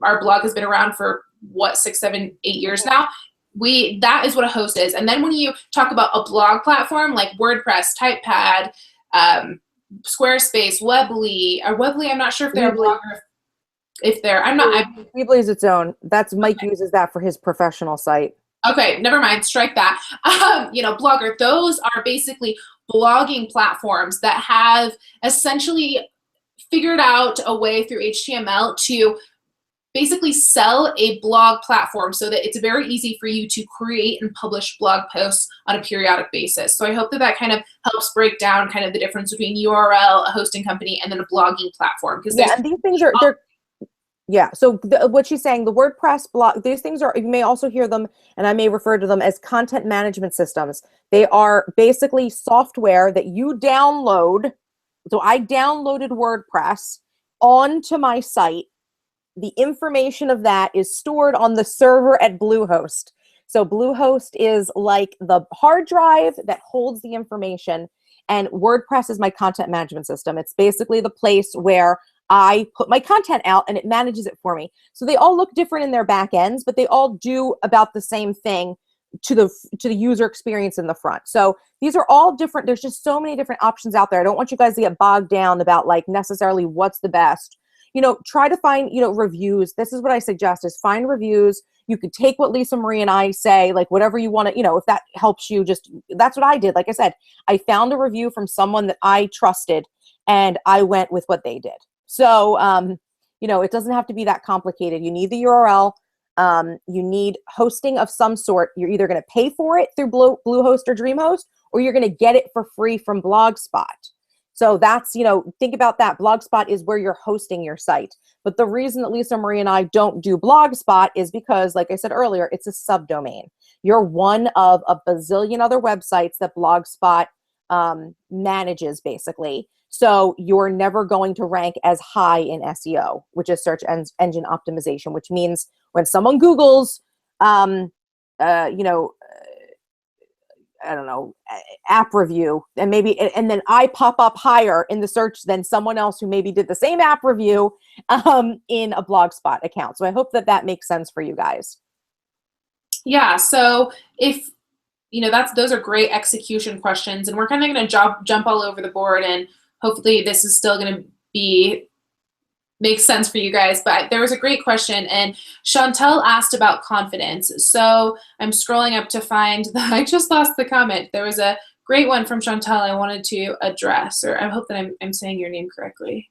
our blog has been around for what, 6, 7, 8 years now. That is what a host is. And then when you talk about a blog platform like WordPress, Typepad, Squarespace, Weebly, I'm not sure if they're a blogger. If they're, Weebly is its own. That's Mike uses that for his professional site. Okay, never mind, strike that. You know, Blogger, those are basically blogging platforms that have essentially figured out a way through HTML to basically sell a blog platform so that it's very easy for you to create and publish blog posts on a periodic basis. So I hope that kind of helps break down kind of the difference between URL, a hosting company, and then a blogging platform. Yeah, and these things are, so what she's saying, the WordPress blog, these things are, you may also hear them, and I may refer to them as content management systems. They are basically software that you download. So I downloaded WordPress onto my site. The information of that is stored on the server at Bluehost. So Bluehost is like the hard drive that holds the information, and WordPress is my content management system. It's basically the place where I put my content out and it manages it for me. So they all look different in their back ends, but they all do about the same thing to the user experience in the front. So these are all different. There's just so many different options out there. I don't want you guys to get bogged down about like necessarily what's the best. You know, try to find, you know, reviews. This is what I suggest, is find reviews. You could take what Lisa Marie and I say, like whatever you want to, you know, if that helps you, that's what I did. Like I said, I found a review from someone that I trusted and I went with what they did. So, you know, it doesn't have to be that complicated. You need the URL. You need hosting of some sort. You're either going to pay for it through Bluehost or DreamHost, or you're going to get it for free from Blogspot. So that's, you know, think about that. Blogspot is where you're hosting your site. But the reason that Lisa Marie and I don't do Blogspot is because, like I said earlier, it's a subdomain. You're one of a bazillion other websites that Blogspot manages, basically. So you're never going to rank as high in SEO, which is search engine optimization, which means when someone Googles, you know, I don't know, app review, and then I pop up higher in the search than someone else who maybe did the same app review in a Blogspot account. So I hope that makes sense for you guys. Yeah. So if, you know, those are great execution questions, and we're kind of going to jump all over the board, and hopefully this is still going to make sense for you guys. But there was a great question, and Chantel asked about confidence. So I'm scrolling up to find I just lost the comment. There was a great one from Chantel I wanted to address, or I hope that I'm saying your name correctly.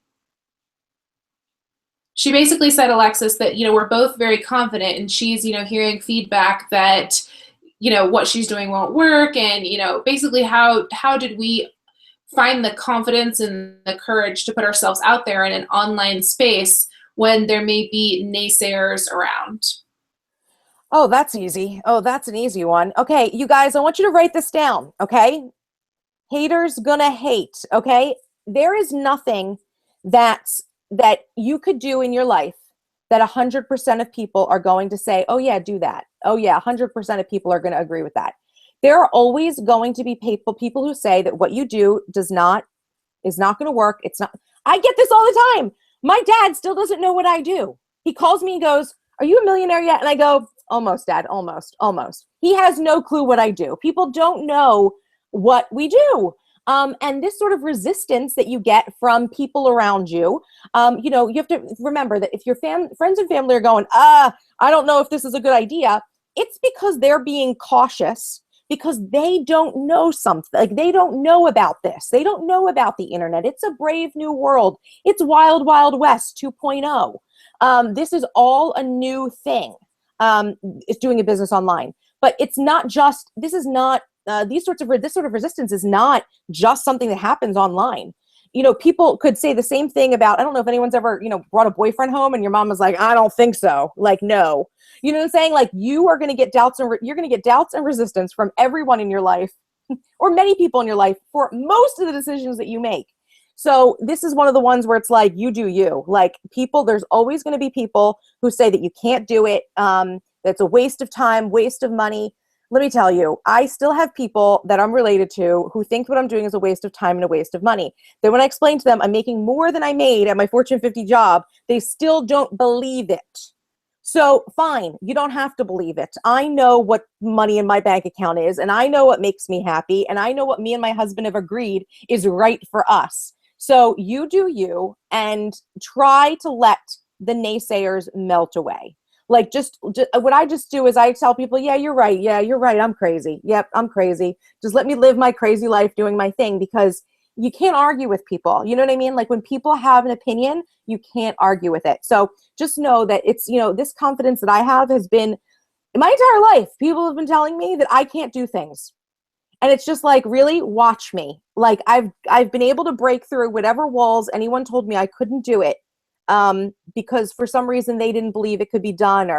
She basically said, Alexis, that, you know, we're both very confident, and she's, you know, hearing feedback that, you know, what she's doing won't work, and, you know, basically how did we find the confidence and the courage to put ourselves out there in an online space when there may be naysayers around? Oh, that's easy. Oh, that's an easy one. Okay, you guys, I want you to write this down, okay? Haters gonna hate, okay? There is nothing that you could do in your life that 100% of people are going to say, oh yeah, do that. Oh yeah, 100% of people are gonna agree with that. There are always going to be people who say that what you do is not going to work. It's not. I get this all the time. My dad still doesn't know what I do. He calls me and goes, "Are you a millionaire yet?" And I go, "Almost, Dad, almost." He has no clue what I do. People don't know what we do. And this sort of resistance that you get from people around you, you know, you have to remember that if your friends and family are going, I don't know if this is a good idea, it's because they're being cautious, because they don't know something. Like, they don't know about this. They don't know about the internet. It's a brave new world. It's Wild Wild West 2.0. This is all a new thing. It's doing a business online. But it's not just, this sort of resistance is not just something that happens online. You know, people could say the same thing about, I don't know if anyone's ever, you know, brought a boyfriend home and your mom was like, I don't think so. Like, no. You know what I'm saying? Like, you're going to get doubts and resistance from everyone in your life, or many people in your life, for most of the decisions that you make. So this is one of the ones where it's like, you do you. Like, there's always going to be people who say that you can't do it, that's a waste of time, waste of money. let me tell you, I still have people that I'm related to who think what I'm doing is a waste of time and a waste of money. Then when I explain to them I'm making more than I made at my Fortune 50 job, they still don't believe it. So fine, you don't have to believe it. I know what money in my bank account is, and I know what makes me happy, and I know what me and my husband have agreed is right for us. So you do you, and try to let the naysayers melt away. Like just what I just do is I tell people, yeah, you're right. Yeah, you're right. I'm crazy. Yep, I'm crazy. Just let me live my crazy life doing my thing, because you can't argue with people. You know what I mean? Like when people have an opinion, you can't argue with it. So just know that it's, this confidence that I have has been in my entire life. People have been telling me that I can't do things. And it's just like, really, watch me. Like I've been able to break through whatever walls anyone told me I couldn't do it. Because for some reason they didn't believe it could be done,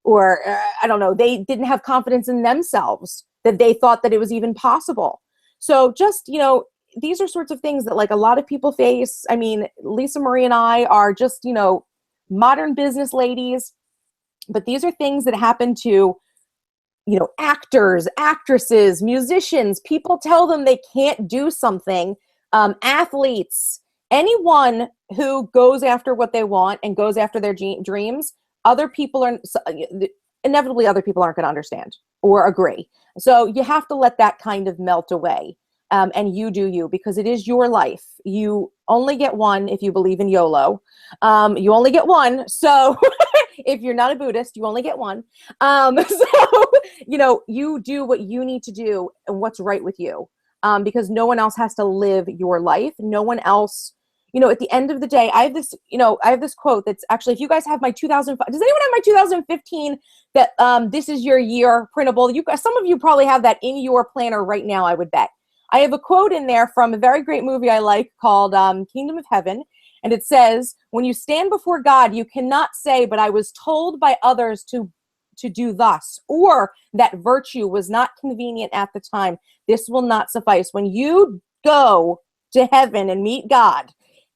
or I don't know, they didn't have confidence in themselves that they thought that it was even possible. So just, these are sorts of things that like a lot of people face. I mean, Lisa Marie and I are just, modern business ladies, but these are things that happen to, actors, actresses, musicians. People tell them they can't do something, athletes, anyone who goes after what they want and goes after their dreams, inevitably other people aren't going to understand or agree. So you have to let that kind of melt away. And you do you, because it is your life. You only get one if you believe in YOLO. You only get one. So if you're not a Buddhist, you only get one. You do what you need to do and what's right with you. Because no one else has to live your life. No one else, at the end of the day, I have this quote that's actually, if you guys have my 2005, does anyone have my 2015 that this is your year printable? Some of you probably have that in your planner right now, I would bet. I have a quote in there from a very great movie I like called Kingdom of Heaven. And it says, when you stand before God, you cannot say, but I was told by others to do thus, or that virtue was not convenient at the time. This will not suffice. When you go to heaven and meet God,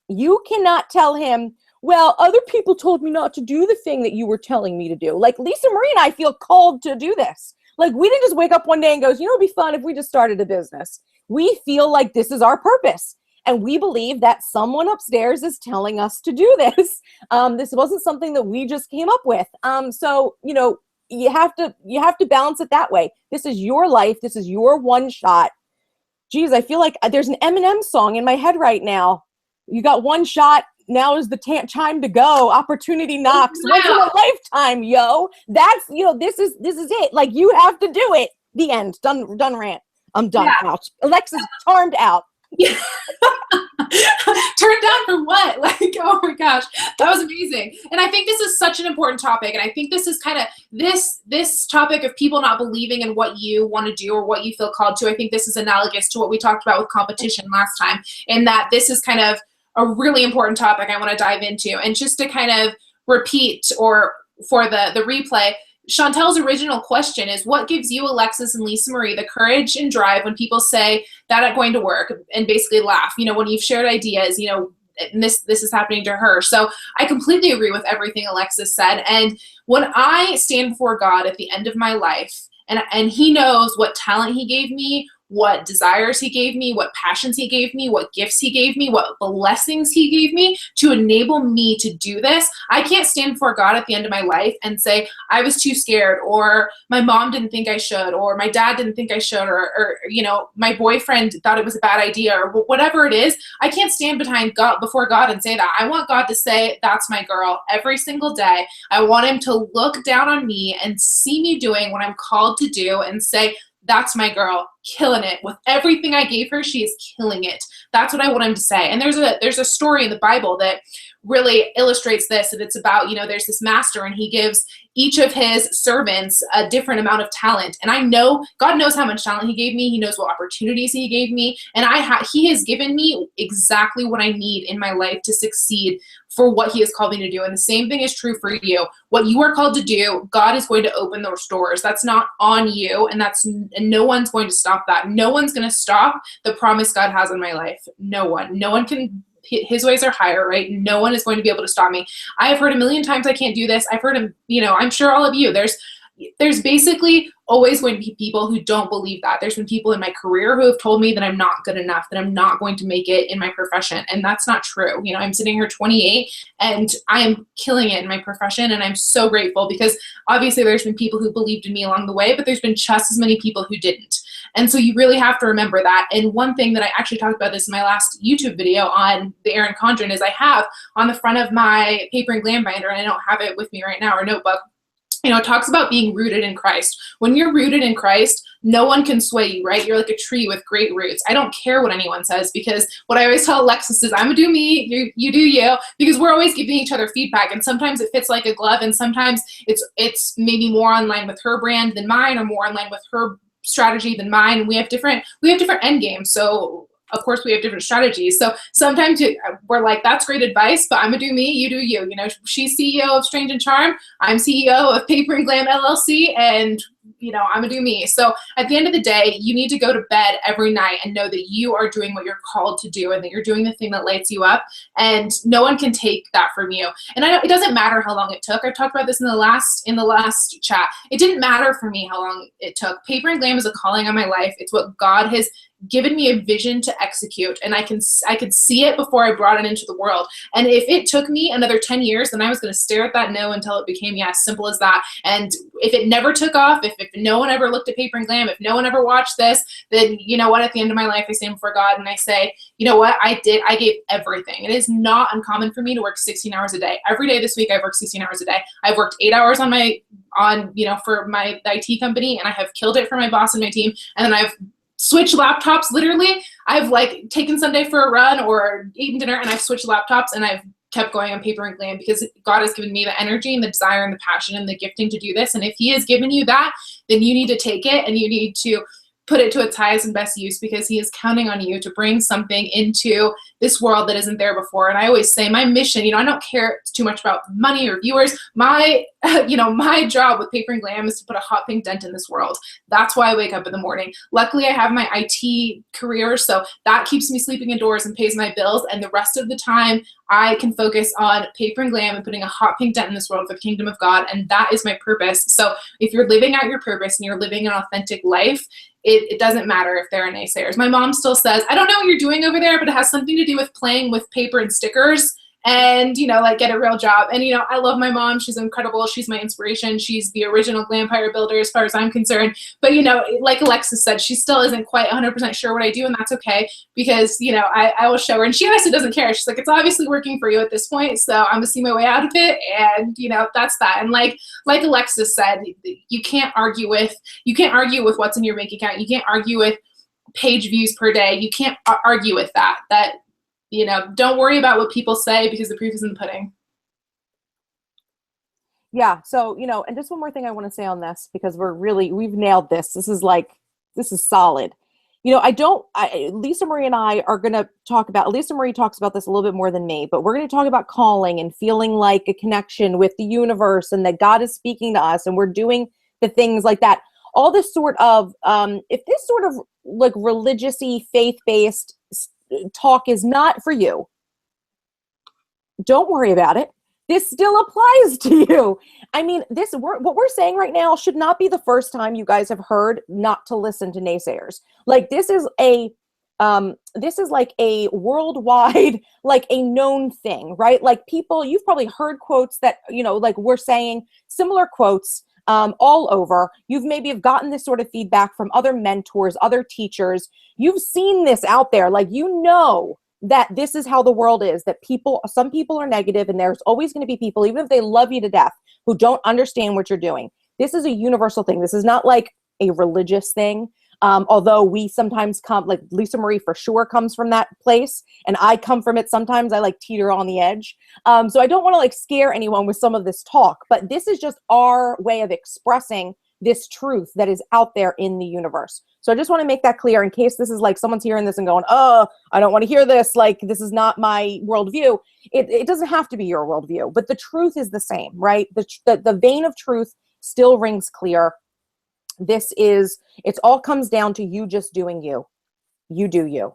you cannot tell him, well, other people told me not to do the thing that you were telling me to do. Like Lisa Marie and I feel called to do this. Like we didn't just wake up one day and go, it'd be fun if we just started a business. We feel like this is our purpose. And we believe that someone upstairs is telling us to do this. This wasn't something that we just came up with. So, you have to balance it that way. This is your life. This is your one shot. Geez, I feel like there's an Eminem song in my head right now. You got one shot. Now is the time to go. Opportunity knocks. Once in a lifetime, yo. That's, this is it. Like you have to do it. The end. Done rant. I'm done. Yeah. Out. Alexis charmed out. Turned down for what? Like, oh my gosh, that was amazing. And I think this is such an important topic. And I think this is kind of this topic of people not believing in what you want to do or what you feel called to. I think this is analogous to what we talked about with competition last time, and that this is kind of a really important topic I want to dive into. And just to kind of repeat, or for the replay, Chantel's original question is, what gives you, Alexis and Lisa Marie, the courage and drive when people say that ain't going to work, and basically laugh, when you've shared ideas, and this is happening to her. So I completely agree with everything Alexis said. And when I stand before God at the end of my life, and he knows what talent he gave me, what desires he gave me, what passions he gave me, what gifts he gave me, what blessings he gave me to enable me to do this, I can't stand before God at the end of my life and say, I was too scared, or my mom didn't think I should, or my dad didn't think I should, or my boyfriend thought it was a bad idea, or whatever it is. I can't stand before God and say that. I want God to say, that's my girl, every single day. I want him to look down on me and see me doing what I'm called to do and say, that's my girl, killing it. With everything I gave her, she is killing it. That's what I want him to say. And there's a story in the Bible that really illustrates this. And it's about, there's this master, and he gives each of his servants a different amount of talent. And I know God knows how much talent he gave me. He knows what opportunities he gave me. And he has given me exactly what I need in my life to succeed for what he has called me to do. And the same thing is true for you. What you are called to do, God is going to open those doors. That's not on you. And no one's going to stop that. No one's going to stop the promise God has in my life. No one can. His ways are higher, right? No one is going to be able to stop me. I have heard a million times I can't do this. I've heard him, I'm sure all of you, there's there's basically always going to be people who don't believe that. There's been people in my career who have told me that I'm not good enough, that I'm not going to make it in my profession. And that's not true. You know, I'm sitting here 28 and I am killing it in my profession. And I'm so grateful because obviously there's been people who believed in me along the way, but there's been just as many people who didn't. And so you really have to remember that. And one thing that I actually talked about this in my last YouTube video on the Erin Condren is I have on the front of my paper and glam binder, and I don't have it with me right now, or notebook, you know, it talks about being rooted in Christ. When you're rooted in Christ, no one can sway you, right? You're like a tree with great roots. I don't care what anyone says, because what I always tell Alexis is, I'm gonna do me, you do you, because we're always giving each other feedback, and sometimes it fits like a glove, and sometimes it's maybe more in line with her brand than mine, or more in line with her strategy than mine. And we have different end games. So of course we have different strategies. So sometimes we're like, that's great advice, but I'm gonna do me, you do you. You know, she's CEO of Strange and Charm, I'm CEO of Paper and Glam LLC, and you know, I'm gonna do me. So at the end of the day, you need to go to bed every night and know that you are doing what you're called to do, and that you're doing the thing that lights you up, and no one can take that from you. And it doesn't matter how long it took. I've talked about this in the last chat. It didn't matter for me how long it took. Paper and Glam is a calling on my life. It's what God has given me a vision to execute, and I could see it before I brought it into the world. And if it took me another 10 years, then I was going to stare at that no until it became yes. Simple as that. And if it never took off, if no one ever looked at Paper and Glam, if no one ever watched this, then you know what, at the end of my life I stand before God and I say, you know what, I gave everything. It is not uncommon for me to work 16 hours a day. Every day this week I've worked 16 hours a day. I've worked 8 hours for my IT company, and I have killed it for my boss and my team, and then I've switch laptops. Literally, I've like taken Sunday for a run or eaten dinner, and I've switched laptops, and I've kept going on Paper and Glam, because God has given me the energy and the desire and the passion and the gifting to do this. And if he has given you that, then you need to take it, and you need to put it to its highest and best use, because he is counting on you to bring something into this world that isn't there before. And I always say my mission, you know, I don't care too much about money or viewers. My job with Paper and Glam is to put a hot pink dent in this world. That's why I wake up in the morning. Luckily, I have my IT career, so that keeps me sleeping indoors and pays my bills. And the rest of the time, I can focus on Paper and Glam and putting a hot pink dent in this world for the kingdom of God. And that is my purpose. So if you're living out your purpose and you're living an authentic life, it doesn't matter if there are naysayers. My mom still says, I don't know what you're doing over there, but it has something to do with playing with paper and stickers, and, you know, like, get a real job. And, you know, I love my mom. She's incredible. She's my inspiration. She's the original Glampire builder as far as I'm concerned. But, you know, like Alexis said, she still isn't quite 100% sure what I do, and that's okay, because, you know, I will show her. And she honestly doesn't care. She's like, it's obviously working for you at this point, so I'm gonna see my way out of it. And, you know, that's that. And like Alexis said, you can't argue with what's in your bank account. You can't argue with page views per day. You can't argue with that. You know, don't worry about what people say, because the proof is in the pudding. Yeah. So, you know, and just one more thing I want to say on this, because we've nailed this. This is solid. You know, Lisa Marie and I are going to talk about, Lisa Marie talks about this a little bit more than me, but we're going to talk about calling and feeling like a connection with the universe, and that God is speaking to us, and we're doing the things like that. All this sort of, if this sort of like religious-y, faith-based talk is not for you, don't worry about it. This still applies to you. I mean, what we're saying right now should not be the first time you guys have heard not to listen to naysayers. Like, this is like a worldwide, like a known thing, right? Like, people, you've probably heard quotes that, you know, like we're saying similar quotes all over. You've maybe have gotten this sort of feedback from other mentors, other teachers. You've seen this out there. Like, you know that this is how the world is, that some people are negative, and there's always going to be people, even if they love you to death, who don't understand what you're doing. This is a universal thing. This is not like a religious thing. Although we sometimes come, like Lisa Marie for sure comes from that place, and I come from it sometimes. I like teeter on the edge. So I don't want to like scare anyone with some of this talk, but this is just our way of expressing this truth that is out there in the universe. So I just want to make that clear in case this is like someone's hearing this and going, oh, I don't want to hear this. Like, this is not my worldview. It doesn't have to be your worldview, but the truth is the same, right? The vein of truth still rings clear. It all comes down to you just doing you. You do you.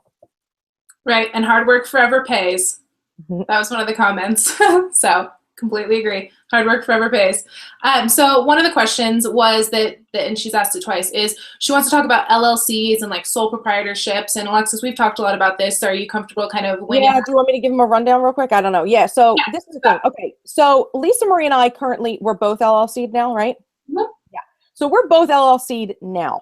Right. And hard work forever pays. That was one of the comments. So Completely agree. Hard work forever pays. So one of the questions was that, and she's asked it twice, is she wants to talk about LLCs and like sole proprietorships. And Alexis, we've talked a lot about this. So are you comfortable kind of laying Yeah, do you want me to give them a rundown real quick? I don't know. Yeah, so this is the thing. Okay, so Lisa Marie and I currently, we're both LLC'd now, right? Mhm. Yeah. So we're both LLC'd now.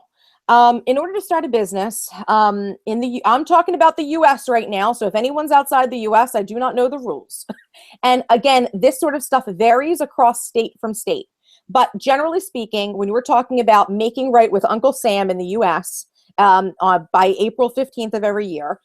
In order to start a business, I'm talking about the US right now. So if anyone's outside the US, I do not know the rules. And again, this sort of stuff varies across state from state. But generally speaking, when we're talking about making right with Uncle Sam in the US, by April 15th of every year,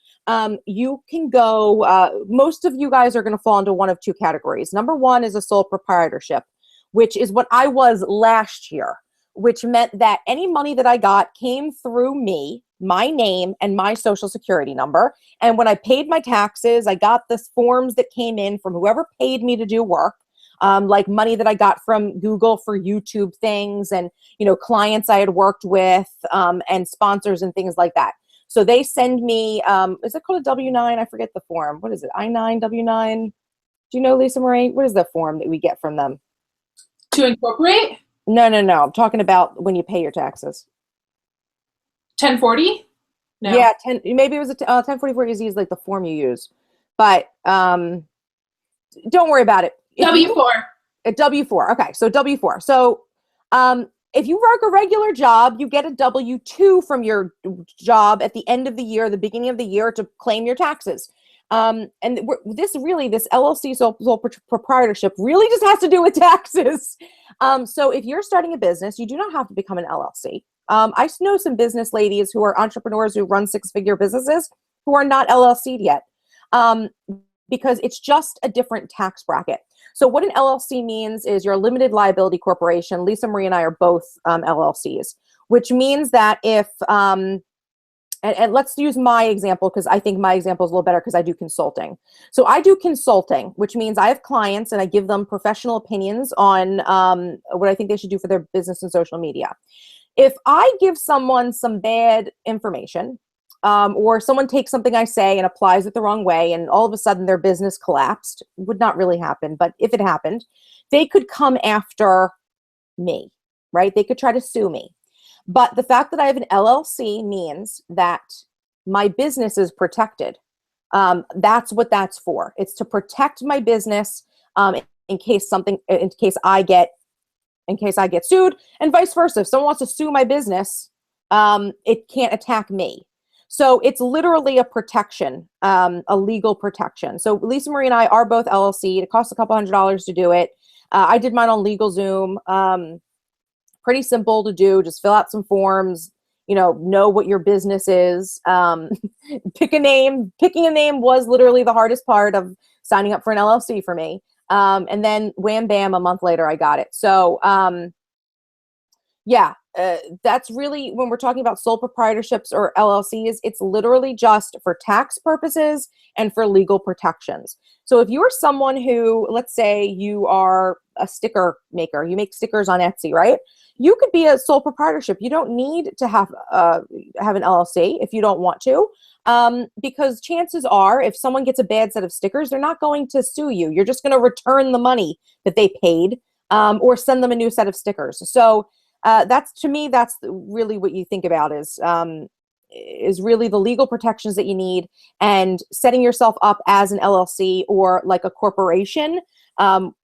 you can go, most of you guys are going to fall into one of two categories. Number one is a sole proprietorship, which is what I was last year, which meant that any money that I got came through me, my name, and my social security number. And when I paid my taxes, I got the forms that came in from whoever paid me to do work, like money that I got from Google for YouTube things and, clients I had worked with, and sponsors and things like that. So they send me, is it called a W-9? I forget the form. What is it? I-9, W-9? Do you know, Lisa Marie? What is the form that we get from them? To incorporate? No. I'm talking about when you pay your taxes. 1040? No. Yeah, maybe it was a 1044 is like the form you use. But don't worry about it. W-4. A W-4. Okay, so W-4. So if you work a regular job, you get a W-2 from your job at the end of the year, the beginning of the year, to claim your taxes. And this LLC sole proprietorship really just has to do with taxes. So if you're starting a business, you do not have to become an LLC. I know some business ladies who are entrepreneurs who run 6-figure businesses who are not LLC'd yet, because it's just a different tax bracket. So what an LLC means is you're a limited liability corporation. Lisa Marie and I are both LLCs, which means that if and let's use my example, because I think my example is a little better because I do consulting. So I do consulting, which means I have clients and I give them professional opinions on what I think they should do for their business and social media. If I give someone some bad information, or someone takes something I say and applies it the wrong way, and all of a sudden their business collapsed, would not really happen, but if it happened, they could come after me, right? They could try to sue me. But the fact that I have an LLC means that my business is protected. That's what that's for. It's to protect my business in case I get sued, and vice versa. If someone wants to sue my business, it can't attack me. So it's literally a protection, a legal protection. So Lisa Marie and I are both LLC. It costs a couple $100 to do it. I did mine on LegalZoom. Pretty simple to do. Just fill out some forms, know what your business is. Pick a name. Picking a name was literally the hardest part of signing up for an LLC for me. And then wham, bam, a month later, I got it. So that's really, when we're talking about sole proprietorships or LLCs, it's literally just for tax purposes and for legal protections. So if you're someone who, let's say you are a sticker maker, you make stickers on Etsy, right? You could be a sole proprietorship. You don't need to have an LLC if you don't want to, because chances are, if someone gets a bad set of stickers, they're not going to sue you. You're just going to return the money that they paid, or send them a new set of stickers. So that's really what you think about is really the legal protections that you need, and setting yourself up as an LLC or like a corporation,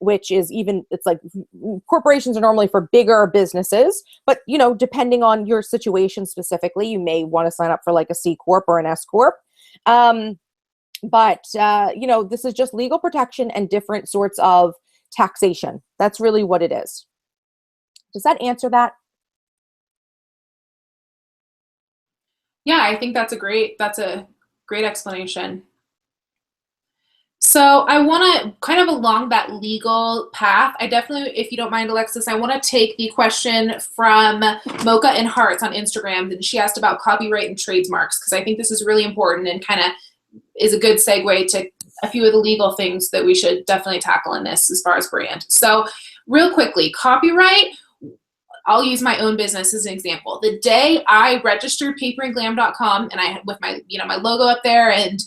which is it's like corporations are normally for bigger businesses, but depending on your situation specifically, you may want to sign up for like a C Corp or an S Corp. But this is just legal protection and different sorts of taxation. That's really what it is. Does that answer that? Yeah, I think that's a great explanation. So I want to kind of along that legal path, I definitely, if you don't mind, Alexis, I want to take the question from Mocha and Hearts on Instagram that she asked about copyright and trademarks, because I think this is really important and kind of is a good segue to a few of the legal things that we should definitely tackle in this as far as brand. So real quickly, copyright, I'll use my own business as an example. The day I registered paperandglam.com and I with my my logo up there and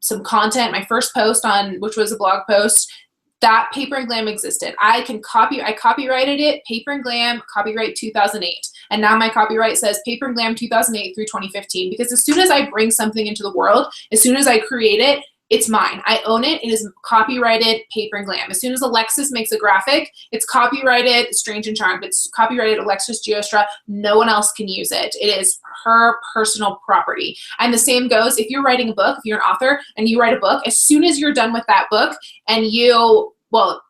some content, my first post which was a blog post, that Paper and Glam existed. I copyrighted it, Paper and Glam, copyright 2008. And now my copyright says Paper and Glam 2008 through 2015, because as soon as I bring something into the world, as soon as I create it, it's mine. I own it. It is copyrighted Paper and Glam. As soon as Alexis makes a graphic, it's copyrighted Strange and Charmed. It's copyrighted Alexis Geostra. No one else can use it. It is her personal property. And the same goes if you're writing a book, if you're an author and you write a book, as soon as you're done with that book and you, well,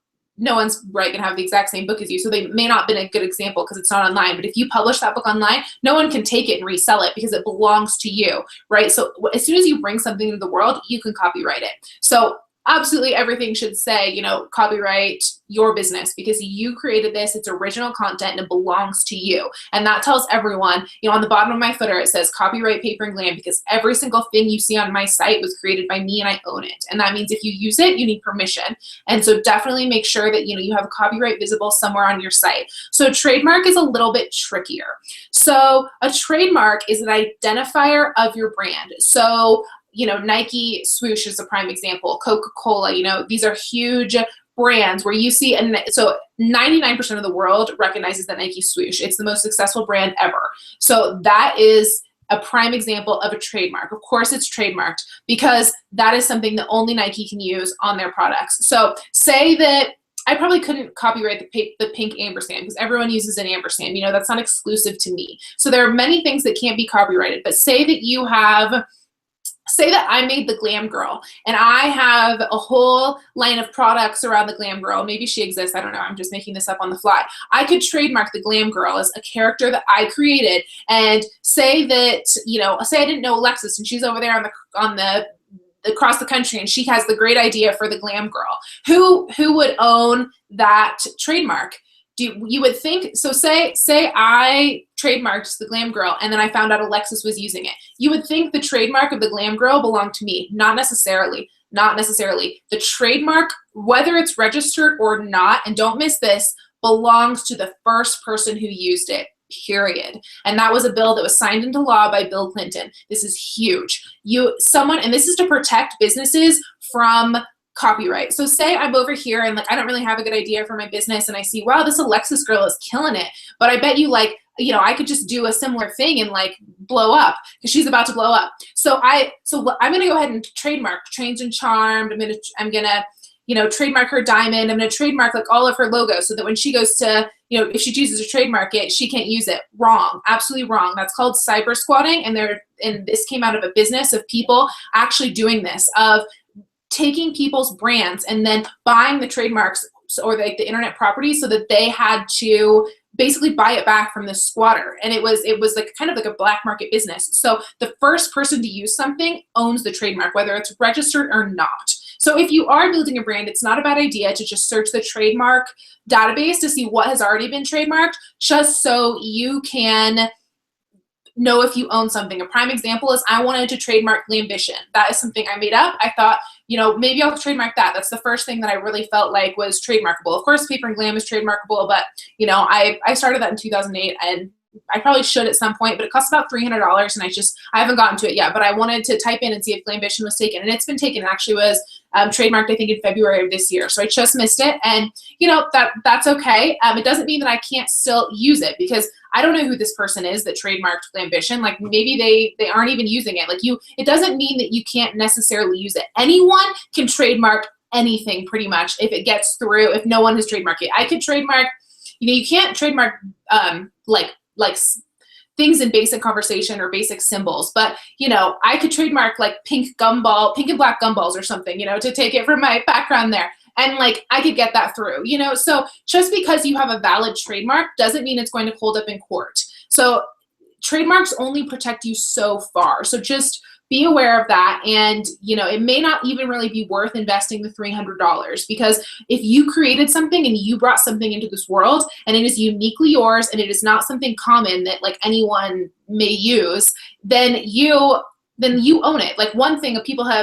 no one's going to have the exact same book as you, so they may not have been a good example because it's not online, but if you publish that book online, no one can take it and resell it because it belongs to you, right? So as soon as you bring something into the world, you can copyright it. So absolutely everything should say, you know, copyright your business because you created this, it's original content and it belongs to you. And that tells everyone, you know, on the bottom of my footer, it says copyright Paper and Glam because every single thing you see on my site was created by me and I own it. And that means if you use it, you need permission. And so definitely make sure that, you know, you have a copyright visible somewhere on your site. So trademark is a little bit trickier. So a trademark is an identifier of your brand. So you know, Nike swoosh is a prime example, Coca-Cola, you know, these are huge brands where you see, and so 99% of the world recognizes the Nike swoosh. It's the most successful brand ever. So that is a prime example of a trademark. Of course it's trademarked because that is something that only Nike can use on their products. So say that I probably couldn't copyright the pink ampersand because everyone uses an ampersand. You know, that's not exclusive to me. So there are many things that can't be copyrighted, but say that you have, say that I made the Glam Girl and I have a whole line of products around the Glam Girl. Maybe she exists. I don't know. I'm just making this up on the fly. I could trademark the Glam Girl as a character that I created and say that, you know, say I didn't know Alexis and she's over there on the across the country and she has the great idea for the Glam Girl. Who would own that trademark? You would think, so say I trademarked the Glam Girl and then I found out Alexis was using it. You would think the trademark of the Glam Girl belonged to me. Not necessarily. Not necessarily. The trademark, whether it's registered or not, and don't miss this, belongs to the first person who used it, period. And that was a bill that was signed into law by Bill Clinton. This is huge. And this is to protect businesses from copyright. So say I'm over here and like I don't really have a good idea for my business and I see, wow, this Alexis girl is killing it. But I bet you like, you know, I could just do a similar thing and like blow up because she's about to blow up. So I'm going to go ahead and trademark Strange and Charmed. I'm going to, you know, trademark her diamond. I'm going to trademark like all of her logos so that when she goes to, you know, if she chooses to trademark it, she can't use it. Wrong. Absolutely wrong. That's called cyber squatting. And this came out of a business of people actually doing this, of taking people's brands and then buying the trademarks or like the internet property so that they had to basically buy it back from the squatter. And it was like kind of like a black market business. So the first person to use something owns the trademark, whether it's registered or not. So if you are building a brand, it's not a bad idea to just search the trademark database to see what has already been trademarked, just so you can know if you own something. A prime example is I wanted to trademark Glambition. That is something I made up. I thought, you know, maybe I'll trademark that. That's the first thing that I really felt like was trademarkable. Of course, Paper and Glam is trademarkable, but you know, I started that in 2008 and I probably should at some point, but it costs about $300 and I haven't gotten to it yet, but I wanted to type in and see if Glambition was taken, and it's been taken. It actually was trademarked, I think, in February of this year. So I just missed it, and you know, that's okay. It doesn't mean that I can't still use it because I don't know who this person is that trademarked Glambition. Like maybe they aren't even using it. Like it doesn't mean that you can't necessarily use it. Anyone can trademark anything pretty much if it gets through, if no one has trademarked it. I could trademark, you know, you can't trademark like things in basic conversation or basic symbols, but you know, I could trademark like pink and black gumballs or something, you know, to take it from my background there. And like, I could get that through, you know? So just because you have a valid trademark doesn't mean it's going to hold up in court. So trademarks only protect you so far. So just be aware of that. And, you know, it may not even really be worth investing the $300 because if you created something and you brought something into this world and it is uniquely yours and it is not something common that like anyone may use, then you own it. Like one thing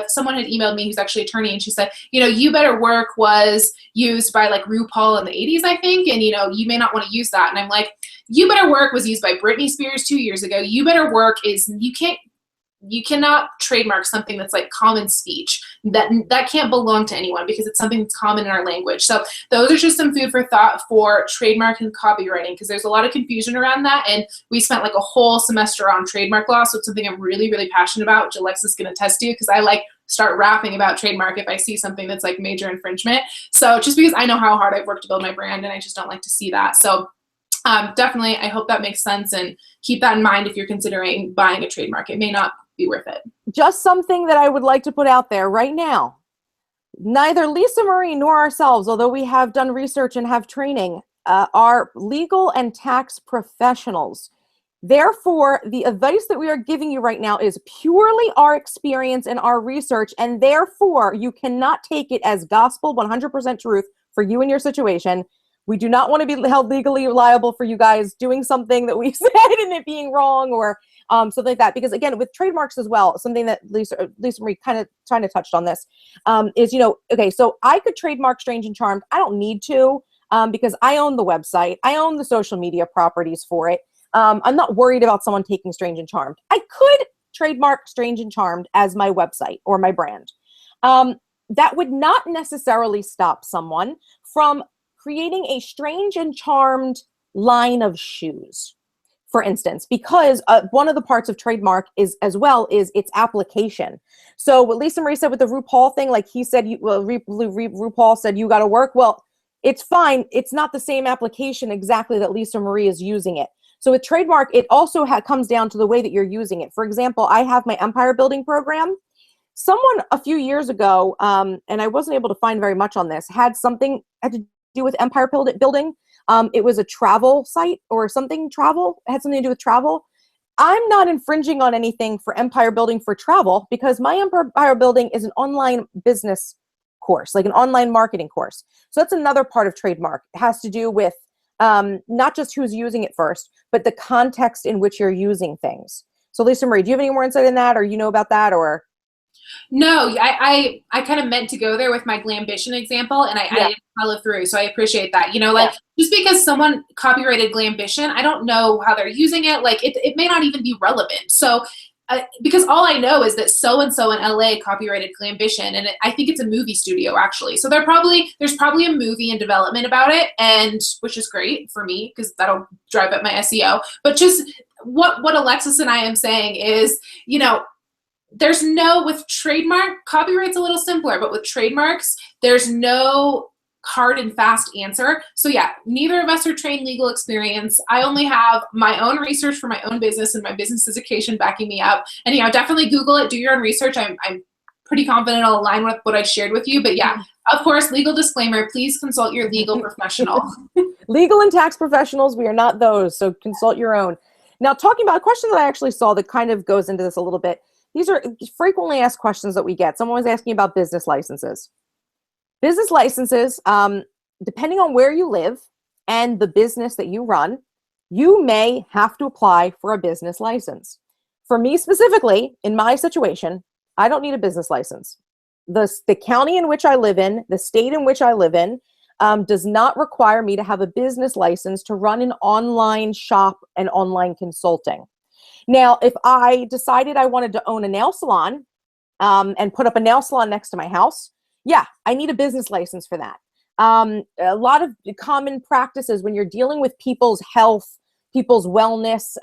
someone had emailed me who's actually an attorney, and she said, you know, You Better Work was used by like RuPaul in the 80s, I think, and you know, you may not want to use that. And I'm like, You Better Work was used by Britney Spears 2 years ago. You Better Work is, you can't you cannot trademark something that's like common speech. That can't belong to anyone because it's something that's common in our language. So those are just some food for thought for trademark and copywriting, because there's a lot of confusion around that. And we spent like a whole semester on trademark law. So it's something I'm really, really passionate about, which Alexis is going to attest to, because I like start rapping about trademark if I see something that's like major infringement. So just because I know how hard I've worked to build my brand, and I just don't like to see that. So definitely, I hope that makes sense, and keep that in mind if you're considering buying a trademark. It may not be worth it. Just something that I would like to put out there right now. Neither Lisa Marie nor ourselves, although we have done research and have training, are legal and tax professionals. Therefore, the advice that we are giving you right now is purely our experience and our research, and therefore you cannot take it as gospel, 100% truth for you and your situation. We do not want to be held legally liable for you guys doing something that we said and it being wrong, or something like that. Because again, with trademarks as well, something that Lisa Marie kind of touched on this, is, okay, so I could trademark Strange and Charmed. I don't need to, because I own the website. I own the social media properties for it. I'm not worried about someone taking Strange and Charmed. I could trademark Strange and Charmed as my website or my brand. That would not necessarily stop someone from creating a Strange and Charmed line of shoes, for instance, because one of the parts of trademark is its application. So what Lisa Marie said with the RuPaul thing, like he said, RuPaul said you got to work. Well, it's fine. It's not the same application exactly that Lisa Marie is using it. So with trademark, it also comes down to the way that you're using it. For example, I have my empire building program. Someone a few years ago, and I wasn't able to find very much on this, had to do with empire building. It was a travel site or something travel. It had something to do with travel. I'm not infringing on anything for empire building for travel, because my empire building is an online business course, like an online marketing course. So that's another part of trademark. It has to do with not just who's using it first, but the context in which you're using things. So Lisa Marie, do you have any more insight in that, or you know about that, or? No, I kind of meant to go there with my Glambition example, and I didn't follow through. So I appreciate that. Just because someone copyrighted Glambition, I don't know how they're using it. Like it may not even be relevant. So because all I know is that so-and-so in LA copyrighted Glambition, and I think it's a movie studio actually. So there's probably a movie in development about it, and which is great for me because that'll drive up my SEO. But just what Alexis and I am saying is, there's with trademark, copyright's a little simpler, but with trademarks, there's no hard and fast answer. So yeah, neither of us are trained legal experience. I only have my own research for my own business and my business education backing me up. And definitely Google it, do your own research. I'm pretty confident it'll align with what I shared with you. But yeah, of course, legal disclaimer, please consult your legal professional. Legal and tax professionals, we are not those, so consult your own. Now, talking about a question that I actually saw that kind of goes into this a little bit. These are frequently asked questions that we get. Someone was asking about business licenses. Business licenses, depending on where you live and the business that you run, you may have to apply for a business license. For me specifically, in my situation, I don't need a business license. The county in which I live in, the state in which I live in, does not require me to have a business license to run an online shop and online consulting. Now, if I decided I wanted to own a nail salon and put up a nail salon next to my house, yeah, I need a business license for that. A lot of common practices when you're dealing with people's health, people's wellness,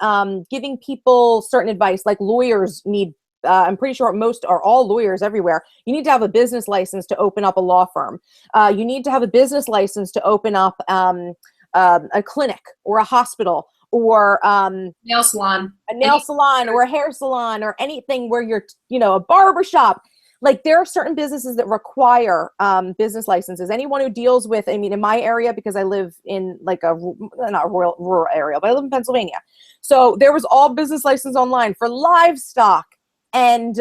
giving people certain advice, like lawyers need, I'm pretty sure most or all lawyers everywhere, you need to have a business license to open up a law firm. You need to have a business license to open up a clinic or a hospital, or nail salon, or a hair salon, or anything where you're, a barber shop. Like there are certain businesses that require business licenses. Anyone who deals with, in my area, because I live in like not a rural area, but I live in Pennsylvania. So there was all business license online for livestock and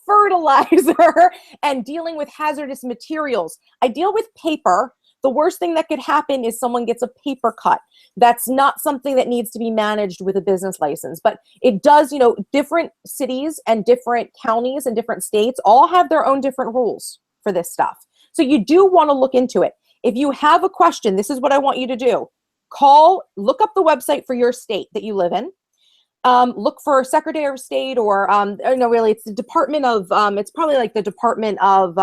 fertilizer and dealing with hazardous materials. I deal with paper. The worst thing that could happen is someone gets a paper cut. That's not something that needs to be managed with a business license, but it does, different cities and different counties and different states all have their own different rules for this stuff. So you do want to look into it. If you have a question, this is what I want you to do. Look up the website for your state that you live in. look for Secretary of State or no, really, it's the Department of, it's probably like the Department of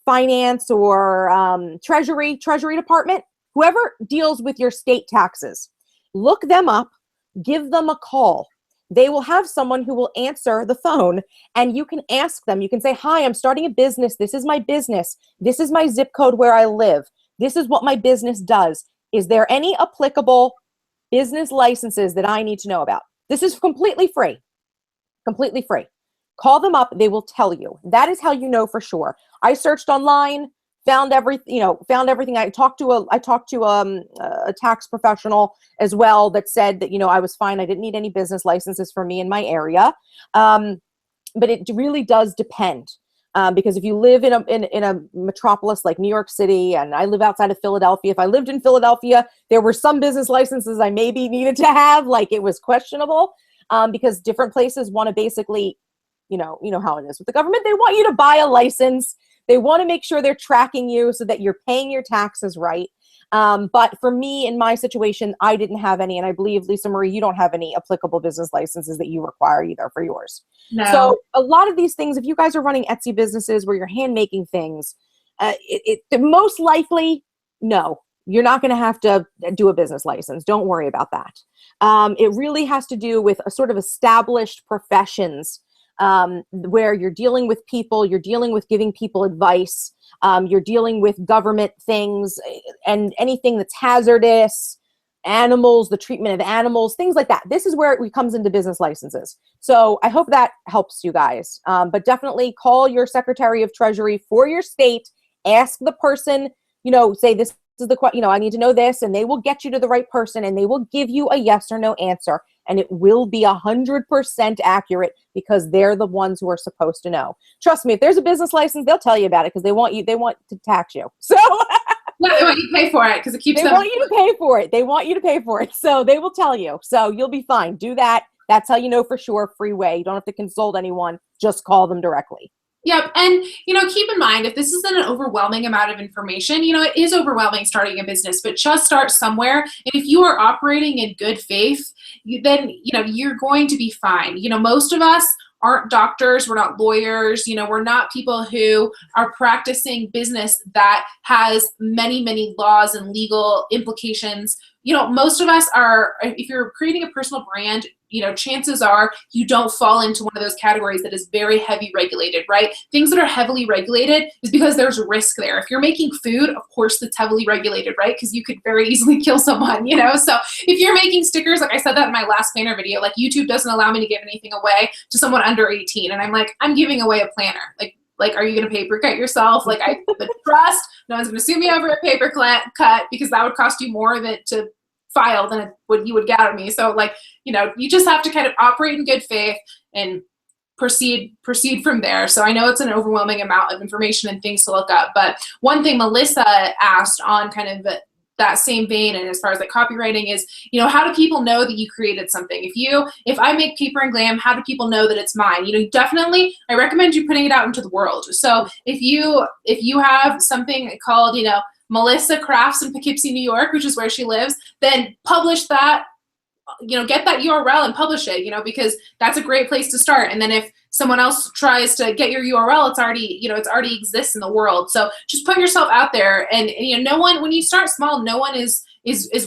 Finance or Treasury Department, whoever deals with your state taxes. Look them up, give them a call. They will have someone who will answer the phone, and you can ask them. You can say, hi, I'm starting a business. This is my business. This is my zip code where I live. This is what my business does. Is there any applicable business licenses that I need to know about? This is completely free. Completely free. Call them up. They will tell you. That is how you know for sure. I searched online, found everything. I talked to a tax professional as well that said that I was fine. I didn't need any business licenses for me in my area. But it really does depend. Because if you live in a metropolis like New York City, and I live outside of Philadelphia, if I lived in Philadelphia, there were some business licenses I maybe needed to have, like it was questionable, because different places want to basically, you know how it is with the government. They want you to buy a license. They want to make sure they're tracking you so that you're paying your taxes right. But for me, in my situation, I didn't have any, and I believe, Lisa Marie, you don't have any applicable business licenses that you require either for yours. No. So a lot of these things, if you guys are running Etsy businesses where you're hand making things, most likely, no, you're not going to have to do a business license. Don't worry about that. It really has to do with a sort of established professions where you're dealing with people, you're dealing with giving people advice, you're dealing with government things and anything that's hazardous, animals, the treatment of animals, things like that. This is where it comes into business licenses. So I hope that helps you guys. But definitely call your Secretary of Treasury for your state. Ask the person, say this is the, I need to know this, and they will get you to the right person, and they will give you a yes or no answer. And it will be 100% accurate because they're the ones who are supposed to know. Trust me, if there's a business license, they'll tell you about it because they want to tax you. So yeah, they want you to pay for it because it keeps them. They want you to pay for it. They want you to pay for it. So they will tell you. So you'll be fine. Do that. That's how you know for sure. Free way. You don't have to consult anyone. Just call them directly. Yep. And, keep in mind, if this isn't an overwhelming amount of information, it is overwhelming starting a business, but just start somewhere. And if you are operating in good faith, then, you're going to be fine. Most of us aren't doctors. We're not lawyers. We're not people who are practicing business that has many, many laws and legal implications. Most of us are, if you're creating a personal brand, chances are you don't fall into one of those categories that is very heavy regulated, right? Things that are heavily regulated is because there's risk there. If you're making food, of course, that's heavily regulated, right? Because you could very easily kill someone, So if you're making stickers, like I said that in my last planner video, like YouTube doesn't allow me to give anything away to someone under 18. And I'm like, I'm giving away a planner. Like, are you going to paper cut yourself? Like, I the trust, no one's going to sue me over a paper cut because that would cost you more to file than you would get out of me. So you just have to kind of operate in good faith and proceed from there. So I know it's an overwhelming amount of information and things to look up. But one thing Melissa asked on kind of that same vein, and as far as copywriting is, how do people know that you created something? If I make paper and glam, how do people know that it's mine? Definitely, I recommend you putting it out into the world. So if you have something called, Melissa Crafts in Poughkeepsie, New York, which is where she lives, then publish that, get that URL and publish it, because that's a great place to start. And then if someone else tries to get your URL, it's already exists in the world. So just put yourself out there, and no one, when you start small, no one is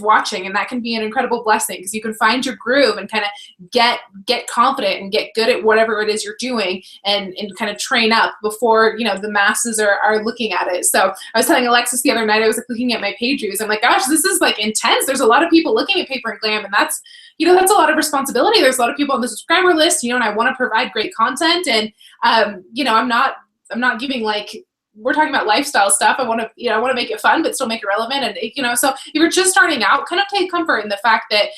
watching, and that can be an incredible blessing because you can find your groove and kind of get confident and get good at whatever it is you're doing and kind of train up before the masses are looking at it. So I was telling Alexis the other night, I was looking at my page views. I'm like, gosh, this is intense. There's a lot of people looking at paper and glam, and that's a lot of responsibility. There's a lot of people on the subscriber list, and I want to provide great content, and I'm not giving we're talking about lifestyle stuff. I want to make it fun, but still make it relevant. And, so if you're just starting out, kind of take comfort in the fact that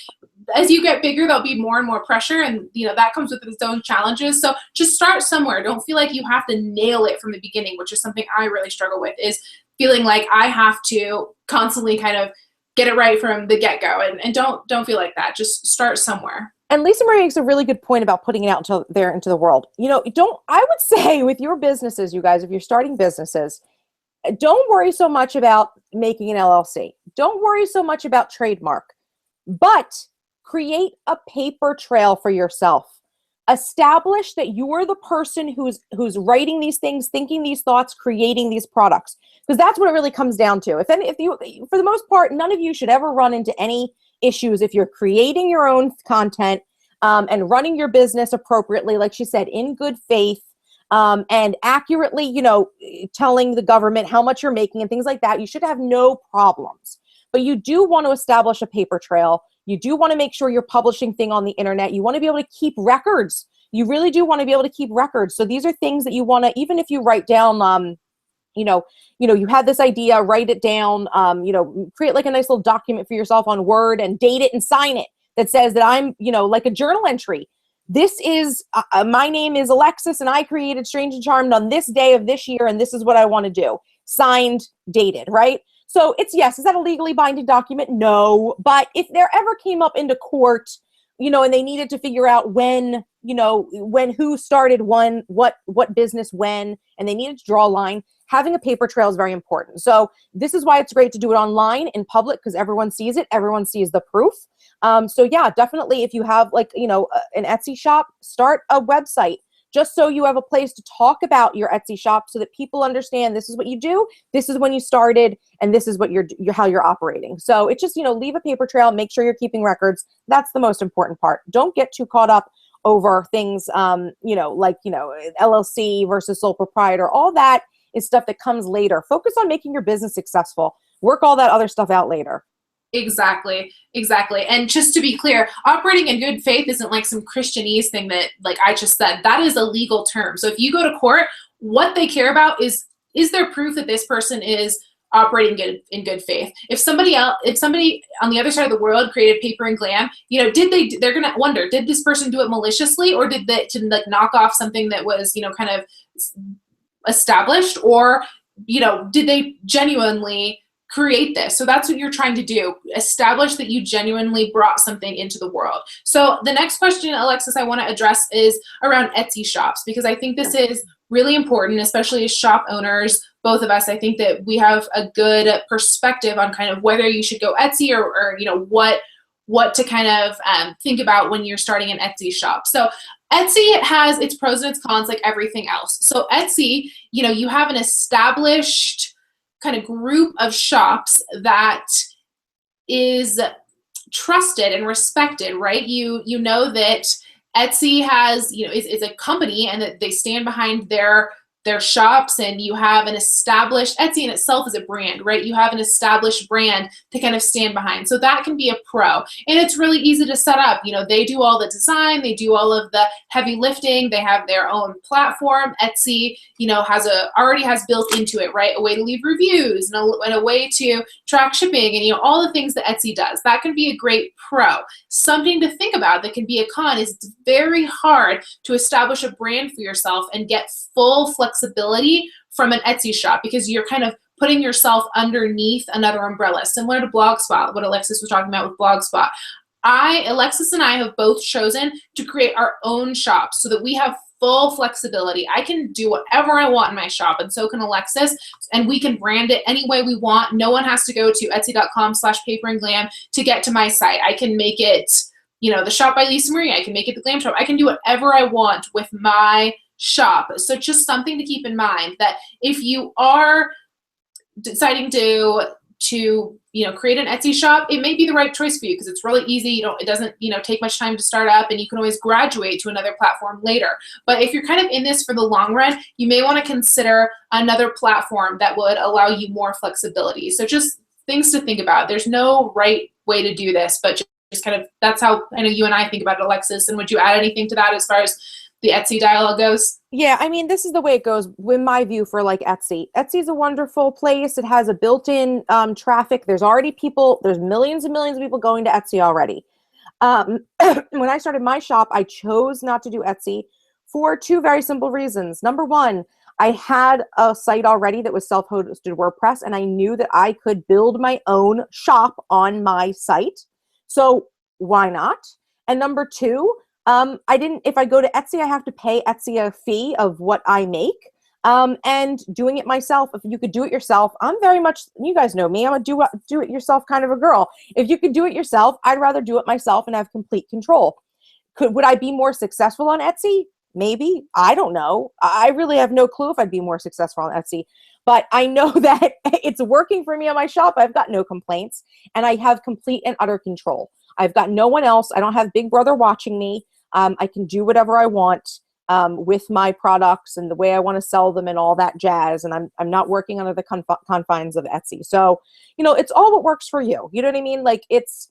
as you get bigger, there'll be more and more pressure, and, that comes with its own challenges. So just start somewhere. Don't feel like you have to nail it from the beginning, which is something I really struggle with, is feeling like I have to constantly kind of get it right from the get-go, and don't feel like that. Just start somewhere. And Lisa Marie makes a really good point about putting it out into the world. I would say with your businesses, you guys, if you're starting businesses, don't worry so much about making an LLC. Don't worry so much about trademark, but create a paper trail for yourself. Establish that you're the person who's writing these things, thinking these thoughts, creating these products. Because that's what it really comes down to. If you, for the most part, none of you should ever run into any issues if you're creating your own content and running your business appropriately, like she said, in good faith, and accurately, you know, telling the government how much you're making and things like that. You should have no problems. But you do want to establish a paper trail. You do want to make sure you're publishing things on the internet. You want to be able to keep records. You really do want to be able to keep records. So these are things that you want to, even if you write down, you had this idea, write it down, create like a nice little document for yourself on Word and date it and sign it that says that I'm, like a journal entry. This is, my name is Alexis and I created Strange and Charmed on this day of this year and this is what I want to do. Signed, dated, right? So is that a legally binding document? No. But if there ever came up into court, and they needed to figure out when who started when, what business when, and they needed to draw a line, having a paper trail is very important. So this is why it's great to do it online in public because everyone sees it. Everyone sees the proof. So yeah, definitely if you have an Etsy shop, start a website. Just so you have a place to talk about your Etsy shop so that people understand this is what you do, this is when you started, and this is what how you're operating. So it's just, leave a paper trail, make sure you're keeping records. That's the most important part. Don't get too caught up over things, LLC versus sole proprietor. All that is stuff that comes later. Focus on making your business successful. Work all that other stuff out later. Exactly. And just to be clear, operating in good faith isn't like some Christianese thing that, like I just said, that is a legal term. So if you go to court, what they care about is there proof that this person is operating in good faith? If somebody on the other side of the world created paper and glam, they're going to wonder, did this person do it maliciously or did they to knock off something that was, kind of established, or, did they genuinely create this? So that's what you're trying to do. Establish that you genuinely brought something into the world. So the next question, Alexis, I want to address is around Etsy shops, because I think this is really important, especially as shop owners, both of us. I think that we have a good perspective on kind of whether you should go Etsy or what to kind of think about when you're starting an Etsy shop. So Etsy has its pros and its cons like everything else. So Etsy, you have an established kind of group of shops that is trusted and respected, right? You know that Etsy has, is a company and that they stand behind their shops, and you have an established, Etsy in itself is a brand, right? You have an established brand to kind of stand behind. So that can be a pro. And it's really easy to set up. They do all the design, they do all of the heavy lifting, they have their own platform. Etsy, already has built into it, right? A way to leave reviews and a way to track shipping and, all the things that Etsy does. That can be a great pro. Something to think about that can be a con is it's very hard to establish a brand for yourself and get full flexibility from an Etsy shop because you're kind of putting yourself underneath another umbrella, similar to Blogspot, what Alexis was talking about with Blogspot. Alexis and I have both chosen to create our own shop so that we have full flexibility. I can do whatever I want in my shop, and so can Alexis, and we can brand it any way we want. No one has to go to etsy.com/paperandglam to get to my site. I can make it, the shop by Lisa Marie. I can make it the Glam Shop. I can do whatever I want with my shop. So just something to keep in mind, that if you are deciding to create an Etsy shop, it may be the right choice for you because it's really easy. It doesn't take much time to start up, and you can always graduate to another platform later. But if you're kind of in this for the long run, you may want to consider another platform that would allow you more flexibility. So just things to think about. There's no right way to do this, but just kind of, that's how I know you and I think about it, Alexis. And would you add anything to that as far as the Etsy dialogue goes? Yeah, I mean, this is the way it goes in my view for like Etsy. Etsy's a wonderful place. It has a built-in traffic. There's already people, there's millions and millions of people going to Etsy already. When I started my shop, I chose not to do Etsy for two very simple reasons. Number one, I had a site already that was self-hosted WordPress, and I knew that I could build my own shop on my site. So why not? And number two, if I go to Etsy, I have to pay Etsy a fee of what I make. and doing it myself. If you could do it yourself, I'm very much, you guys know me, I'm a do it yourself kind of a girl. If you could do it yourself, I'd rather do it myself and have complete control. Would I be more successful on Etsy? Maybe. I don't know. I really have no clue if I'd be more successful on Etsy. But I know that it's working for me on my shop. I've got no complaints. And I have complete and utter control. I've got no one else. I don't have Big Brother watching me. I can do whatever I want with my products and the way I want to sell them and all that jazz. And I'm not working under the confines of Etsy. So, it's all what works for you. You know what I mean? Like it's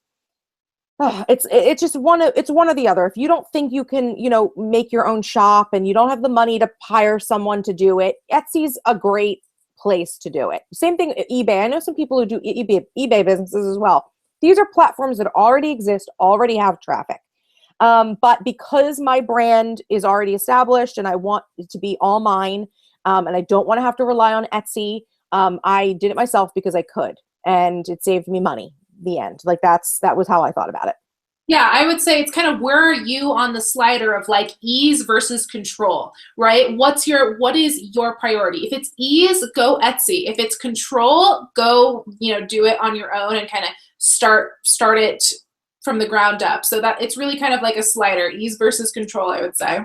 just one or the other. If you don't think you can, make your own shop and you don't have the money to hire someone to do it, Etsy's a great place to do it. Same thing at eBay. I know some people who do eBay businesses as well. These are platforms that already exist, already have traffic. But because my brand is already established and I want it to be all mine, and I don't want to have to rely on Etsy, I did it myself because I could, and it saved me money. The end. Like that was how I thought about it. Yeah, I would say it's kind of where are you on the slider of like ease versus control, right? What is your priority? If it's ease, go Etsy. If it's control, go, do it on your own and kind of start it from the ground up. So that it's really kind of like a slider, ease versus control, I would say.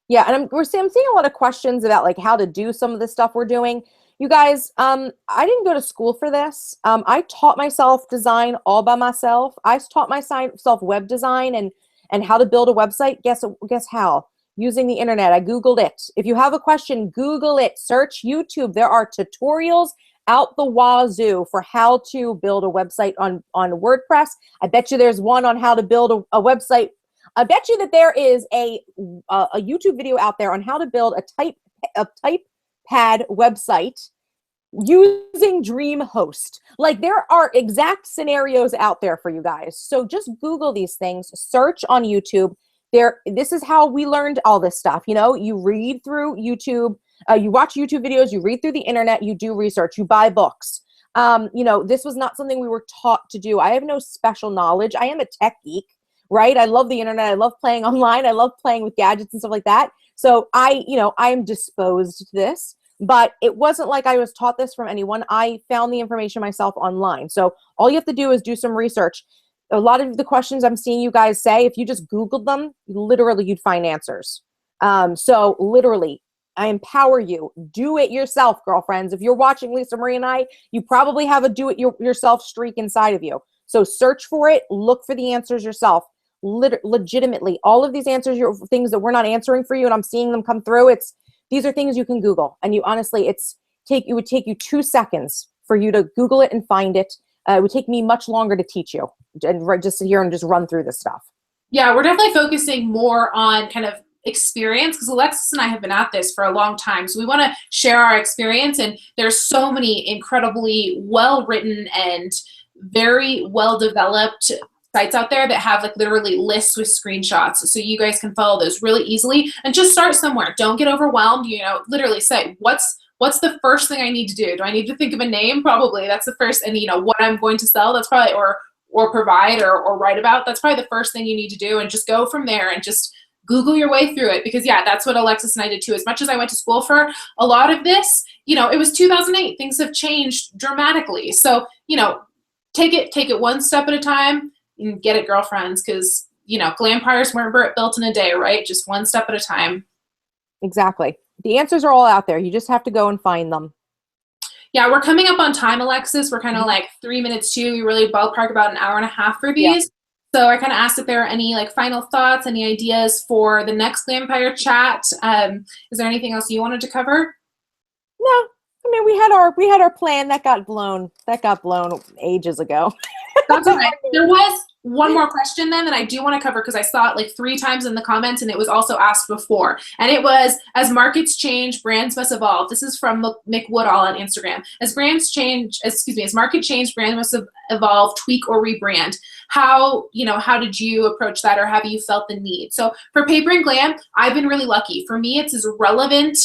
Yeah, and I'm seeing a lot of questions about like how to do some of the stuff we're doing. You guys, I didn't go to school for this. I taught myself design all by myself. I taught myself web design and how to build a website. Guess how? Using the internet. I Googled it. If you have a question, Google it. Search YouTube. There are tutorials out the wazoo for how to build a website on WordPress. I bet you there's one on how to build a website. I bet you that there is a YouTube video out there on how to build a typepad website using DreamHost. Like there are exact scenarios out there for you guys. So just Google these things, search on YouTube. This is how we learned all this stuff. You read through YouTube, you watch YouTube videos, you read through the internet, you do research, you buy books. This was not something we were taught to do. I have no special knowledge. I am a tech geek, right? I love the internet. I love playing online. I love playing with gadgets and stuff like that. So I'm disposed to this, but it wasn't like I was taught this from anyone. I found the information myself online. So all you have to do is do some research. A lot of the questions I'm seeing you guys say, if you just Googled them, literally you'd find answers. So literally, I empower you. Do it yourself, girlfriends. If you're watching Lisa Marie and I, you probably have a do it yourself streak inside of you. So search for it. Look for the answers yourself. Legitimately, all of these answers are things that we're not answering for you, and I'm seeing them come through. These are things you can Google, and you honestly, it would take you 2 seconds for you to Google it and find it. It would take me much longer to teach you and just sit here and just run through this stuff. Yeah, we're definitely focusing more on kind of experience because Alexis and I have been at this for a long time. So we want to share our experience, and there's so many incredibly well-written and very well-developed sites out there that have like literally lists with screenshots. So you guys can follow those really easily and just start somewhere. Don't get overwhelmed. Literally say, what's the first thing I need to do? Do I need to think of a name? Probably that's the first, and what I'm going to sell, that's probably, or provide or write about, that's probably the first thing you need to do, and just go from there and just Google your way through it. Because yeah, that's what Alexis and I did too. As much as I went to school for a lot of this, it was 2008. Things have changed dramatically. So, take it one step at a time and get it, girlfriends, because, Glampires weren't built in a day, right? Just one step at a time. Exactly. The answers are all out there. You just have to go and find them. Yeah, we're coming up on time, Alexis. We're kind of like 3 minutes too. We really ballpark about an hour and a half for these. Yeah. So I kind of asked if there are any like final thoughts, any ideas for the next Glampire Chat. Is there anything else you wanted to cover? No, I mean we had our plan that got blown ages ago. That's all right. There was one more question then that I do want to cover because I saw it like 3 times in the comments, and it was also asked before. And it was, as markets change, brands must evolve. This is from Mick Woodall on Instagram. As market change, brands must evolve, tweak, or rebrand. How did you approach that, or have you felt the need? So for Paper and Glam, I've been really lucky. For me, it's as relevant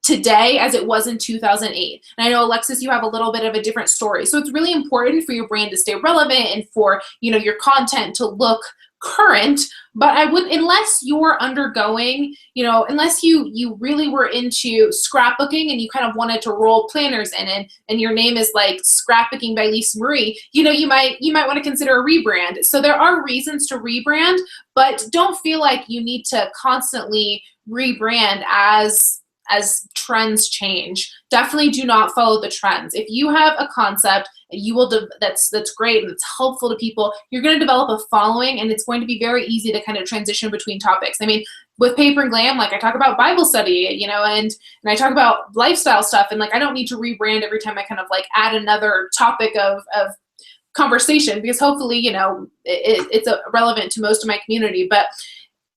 today as it was in 2008. And I know, Alexis, you have a little bit of a different story. So it's really important for your brand to stay relevant and for, your content to look current, but I would, unless you're undergoing, unless you really were into scrapbooking and you kind of wanted to roll planners in it, and your name is like Scrapbooking by Lisa Marie, you might want to consider a rebrand. So there are reasons to rebrand, but don't feel like you need to constantly rebrand as trends change. Definitely do not follow the trends. If you have a concept that's great and it's helpful to people, you're going to develop a following, and it's going to be very easy to kind of transition between topics. I mean, with Paper and Glam, like I talk about Bible study, and I talk about lifestyle stuff, and like I don't need to rebrand every time I kind of like add another topic of conversation, because hopefully, it's relevant to most of my community. But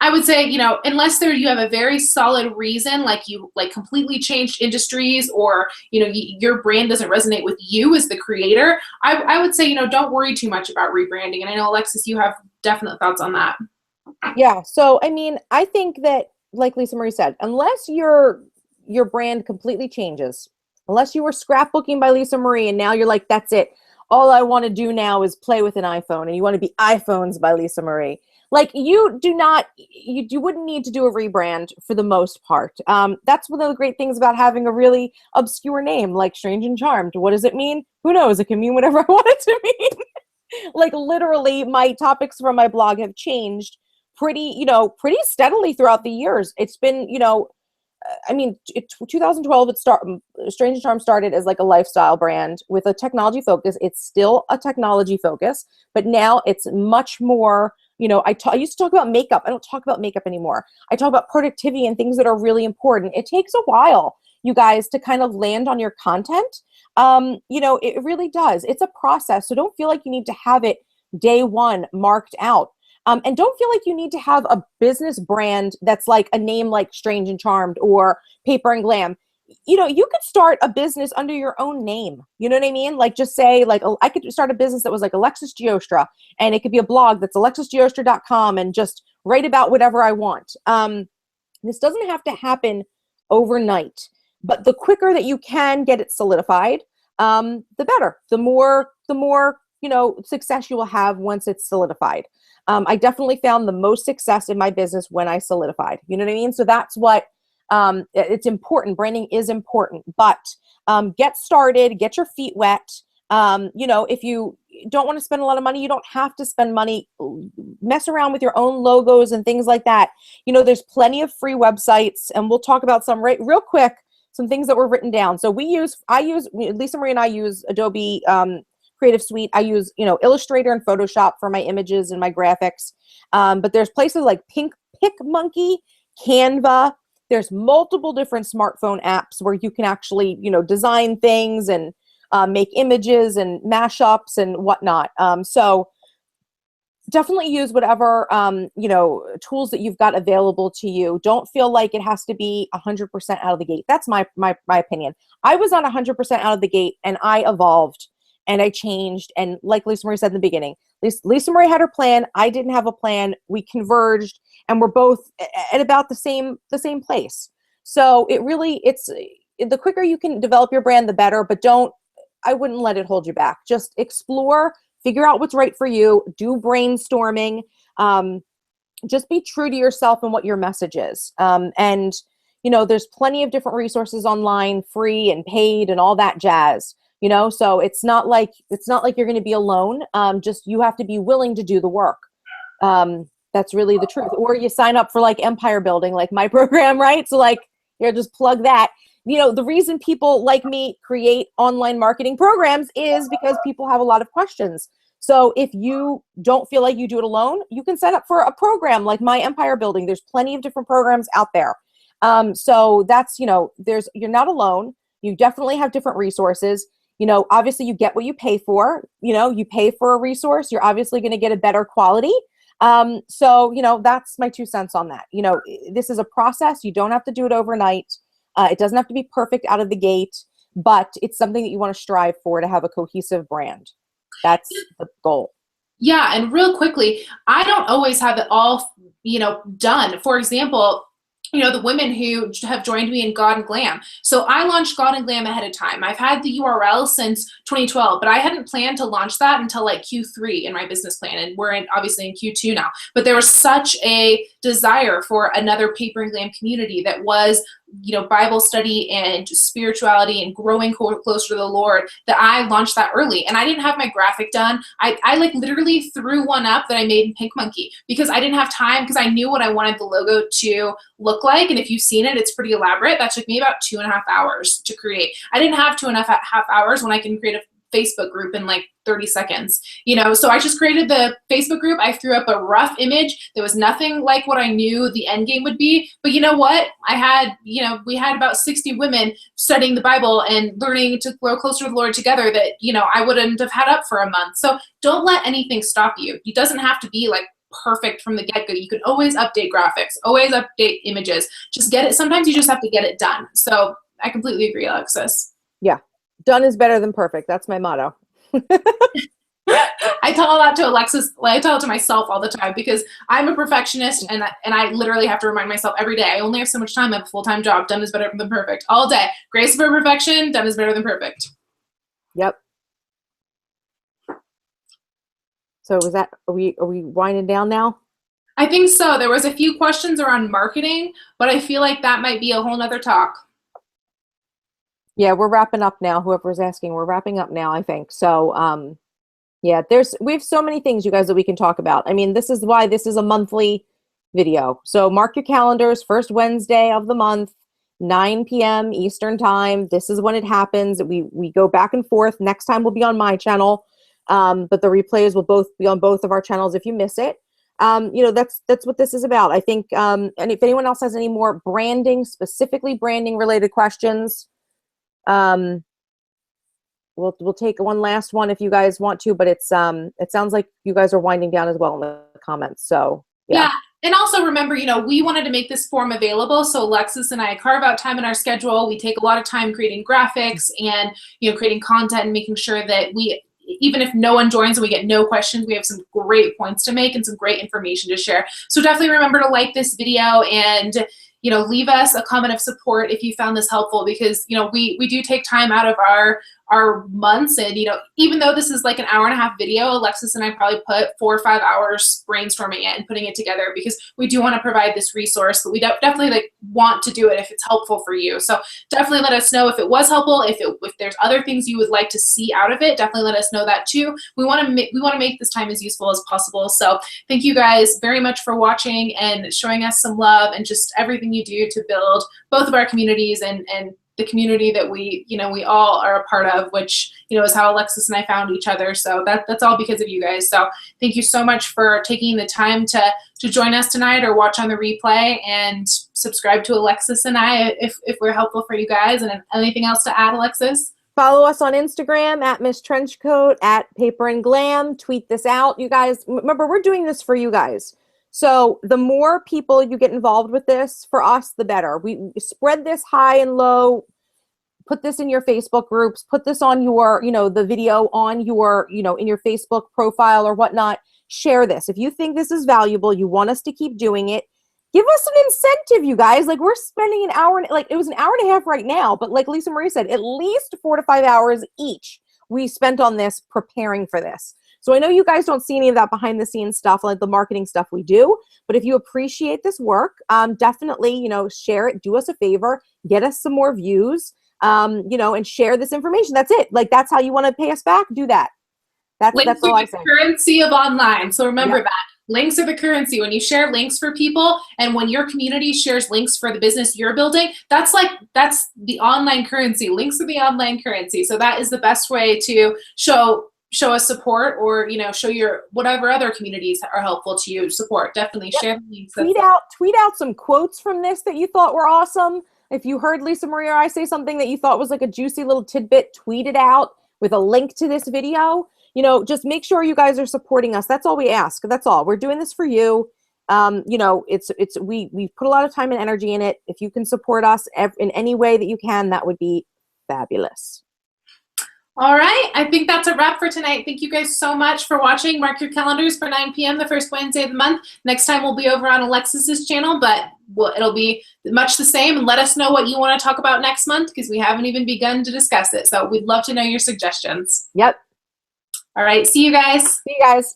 I would say, unless you have a very solid reason, like you completely changed industries, or, your brand doesn't resonate with you as the creator, I would say, don't worry too much about rebranding. And I know, Alexis, you have definite thoughts on that. Yeah. So, I mean, I think that, like Lisa Marie said, unless your brand completely changes, unless you were Scrapbooking by Lisa Marie and now you're like, that's it, all I want to do now is play with an iPhone, and you want to be iPhones by Lisa Marie. Like, you wouldn't need to do a rebrand for the most part. That's one of the great things about having a really obscure name like Strange and Charmed. What does it mean? Who knows? It can mean whatever I want it to mean. Like, literally, my topics from my blog have changed pretty steadily throughout the years. It's been, 2012, Strange and Charmed started as like a lifestyle brand with a technology focus. It's still a technology focus, but now it's much more. I used to talk about makeup. I don't talk about makeup anymore. I talk about productivity and things that are really important. It takes a while, you guys, to kind of land on your content. It really does. It's a process. So don't feel like you need to have it day one marked out. And don't feel like you need to have a business brand that's like a name like Strange and Charmed or Paper and Glam. You could start a business under your own name. You know what I mean? Like, just say, like, I could start a business that was like Alexis Giostra, and it could be a blog that's alexisgiostra.com, and just write about whatever I want. This doesn't have to happen overnight, but the quicker that you can get it solidified, the better. The more success you will have once it's solidified. I definitely found the most success in my business when I solidified. You know what I mean? So that's what. It's important. Branding is important, but get started, get your feet wet. If you don't want to spend a lot of money, you don't have to spend money. Mess around with your own logos and things like that. There's plenty of free websites, and we'll talk about some real quick, some things that were written down. So Lisa Marie and I use Adobe Creative Suite. I use, Illustrator and Photoshop for my images and my graphics. But there's places like PicMonkey, Canva. There's multiple different smartphone apps where you can actually, design things and make images and mashups and whatnot. So definitely use whatever, tools that you've got available to you. Don't feel like it has to be 100% out of the gate. That's my opinion. I was not 100% out of the gate, and I evolved and I changed. And like Lisa Marie said in the beginning, Lisa Marie had her plan. I didn't have a plan. We converged, and we're both at about the same place. So it's the quicker you can develop your brand, the better, but I wouldn't let it hold you back. Just explore, figure out what's right for you, do brainstorming, just be true to yourself and what your message is. And there's plenty of different resources online, free and paid and all that jazz. So it's not like you're going to be alone. Just, you have to be willing to do the work. That's really the truth. Or you sign up for like empire building, like my program, right? So like, just plug that. The reason people like me create online marketing programs is because people have a lot of questions. So if you don't feel like you do it alone, you can set up for a program like my empire building. There's plenty of different programs out there. So that's, you're not alone. You definitely have different resources. Obviously you get what you pay for. You pay for a resource, you're obviously going to get a better quality. So that's my 2 cents on that. This is a process. You don't have to do it overnight. It doesn't have to be perfect out of the gate, but it's something that you want to strive for, to have a cohesive brand. That's the goal. Yeah. And real quickly, I don't always have it all, done. For example, the women who have joined me in God and Glam. So I launched God and Glam ahead of time. I've had the URL since 2012, but I hadn't planned to launch that until like Q3 in my business plan. And we're obviously in Q2 now. But there was such a desire for another Paper and Glam community that was, Bible study and spirituality and growing closer to the Lord, that I launched that early. And I didn't have my graphic done. I like literally threw one up that I made in Pink Monkey because I didn't have time, because I knew what I wanted the logo to look like. And if you've seen it, it's pretty elaborate. That took me about 2.5 hours to create. I didn't have 2.5 hours when I can create a Facebook group in like 30 seconds, so I just created the Facebook group. I threw up a rough image. There was nothing like what I knew the end game would be, but you know what? I had, we had about 60 women studying the Bible and learning to grow closer to the Lord together that, I wouldn't have had up for a month. So don't let anything stop you. It doesn't have to be like perfect from the get-go. You can always update graphics, always update images. Just get it. Sometimes you just have to get it done. So I completely agree, Alexis. Yeah. Done is better than perfect. That's my motto. I tell that to Alexis. I tell it to myself all the time because I'm a perfectionist, and I literally have to remind myself every day. I only have so much time. I have a full-time job. Done is better than perfect all day. Grace for perfection. Done is better than perfect. Yep. So are we winding down now? I think so. There was a few questions around marketing, but I feel like that might be a whole nother talk. Yeah, we're wrapping up now. Whoever's asking, we're wrapping up now, I think. So, yeah, we have so many things, you guys, that we can talk about. I mean, this is why this is a monthly video. So mark your calendars, first Wednesday of the month, 9 p.m. Eastern time. This is when it happens. We go back and forth. Next time will be on my channel, but the replays will both be on both of our channels if you miss it. That's what this is about. I think, and if anyone else has any more specifically branding related questions, we'll take one last one if you guys want to, but it sounds like you guys are winding down as well in the comments. So yeah. And also remember, we wanted to make this form available. So Alexis and I carve out time in our schedule. We take a lot of time creating graphics and, creating content and making sure that even if no one joins and we get no questions, we have some great points to make and some great information to share. So definitely remember to like this video and, leave us a comment of support if you found this helpful, because, we do take time out of our months. And, even though this is like an 1.5-hour video, Alexis and I probably put 4 or 5 hours brainstorming it and putting it together, because we do want to provide this resource, but we definitely want to do it if it's helpful for you. So definitely let us know if it was helpful. If there's other things you would like to see out of it, definitely let us know that too. We want to make this time as useful as possible. So thank you guys very much for watching and showing us some love and just everything you do to build both of our communities and the community that we all are a part of, which, is how Alexis and I found each other. So that's all because of you guys. So thank you so much for taking the time to join us tonight or watch on the replay, and subscribe to Alexis and I if we're helpful for you guys. And anything else to add, Alexis? Follow us on Instagram at Misstrenchcoat, at Paper and Glam. Tweet this out. You guys, remember, we're doing this for you guys. So the more people you get involved with this, for us, the better. We spread this high and low. Put this in your Facebook groups. Put this on your, the video on your, in your Facebook profile or whatnot. Share this. If you think this is valuable, you want us to keep doing it, give us an incentive, you guys. Like, we're spending an hour, it was an 1.5 hours right now, but like Lisa Marie said, at least 4 to 5 hours each we spent on this preparing for this. So I know you guys don't see any of that behind the scenes stuff, like the marketing stuff we do, but if you appreciate this work, definitely, share it, do us a favor, get us some more views, and share this information. That's it. Like, that's how you want to pay us back. Do that. That's all I say. Currency of online. So remember that. Links are the currency. When you share links for people, and when your community shares links for the business you're building, that's the online currency. Links are the online currency. So that is the best way to show us support, or show your whatever other communities are helpful to you support. Definitely share the links. Tweet out some quotes from this that you thought were awesome. If you heard Lisa Marie or I say something that you thought was like a juicy little tidbit, tweet it out with a link to this video. Just make sure you guys are supporting us. That's all we ask. That's all. We're doing this for you. We put a lot of time and energy in it. If you can support us in any way that you can, that would be fabulous. All right, I think that's a wrap for tonight. Thank you guys so much for watching. Mark your calendars for 9 p.m. the first Wednesday of the month. Next time we'll be over on Alexis's channel, but it'll be much the same. And let us know what you want to talk about next month, because we haven't even begun to discuss it. So we'd love to know your suggestions. Yep. All right, see you guys. See you guys.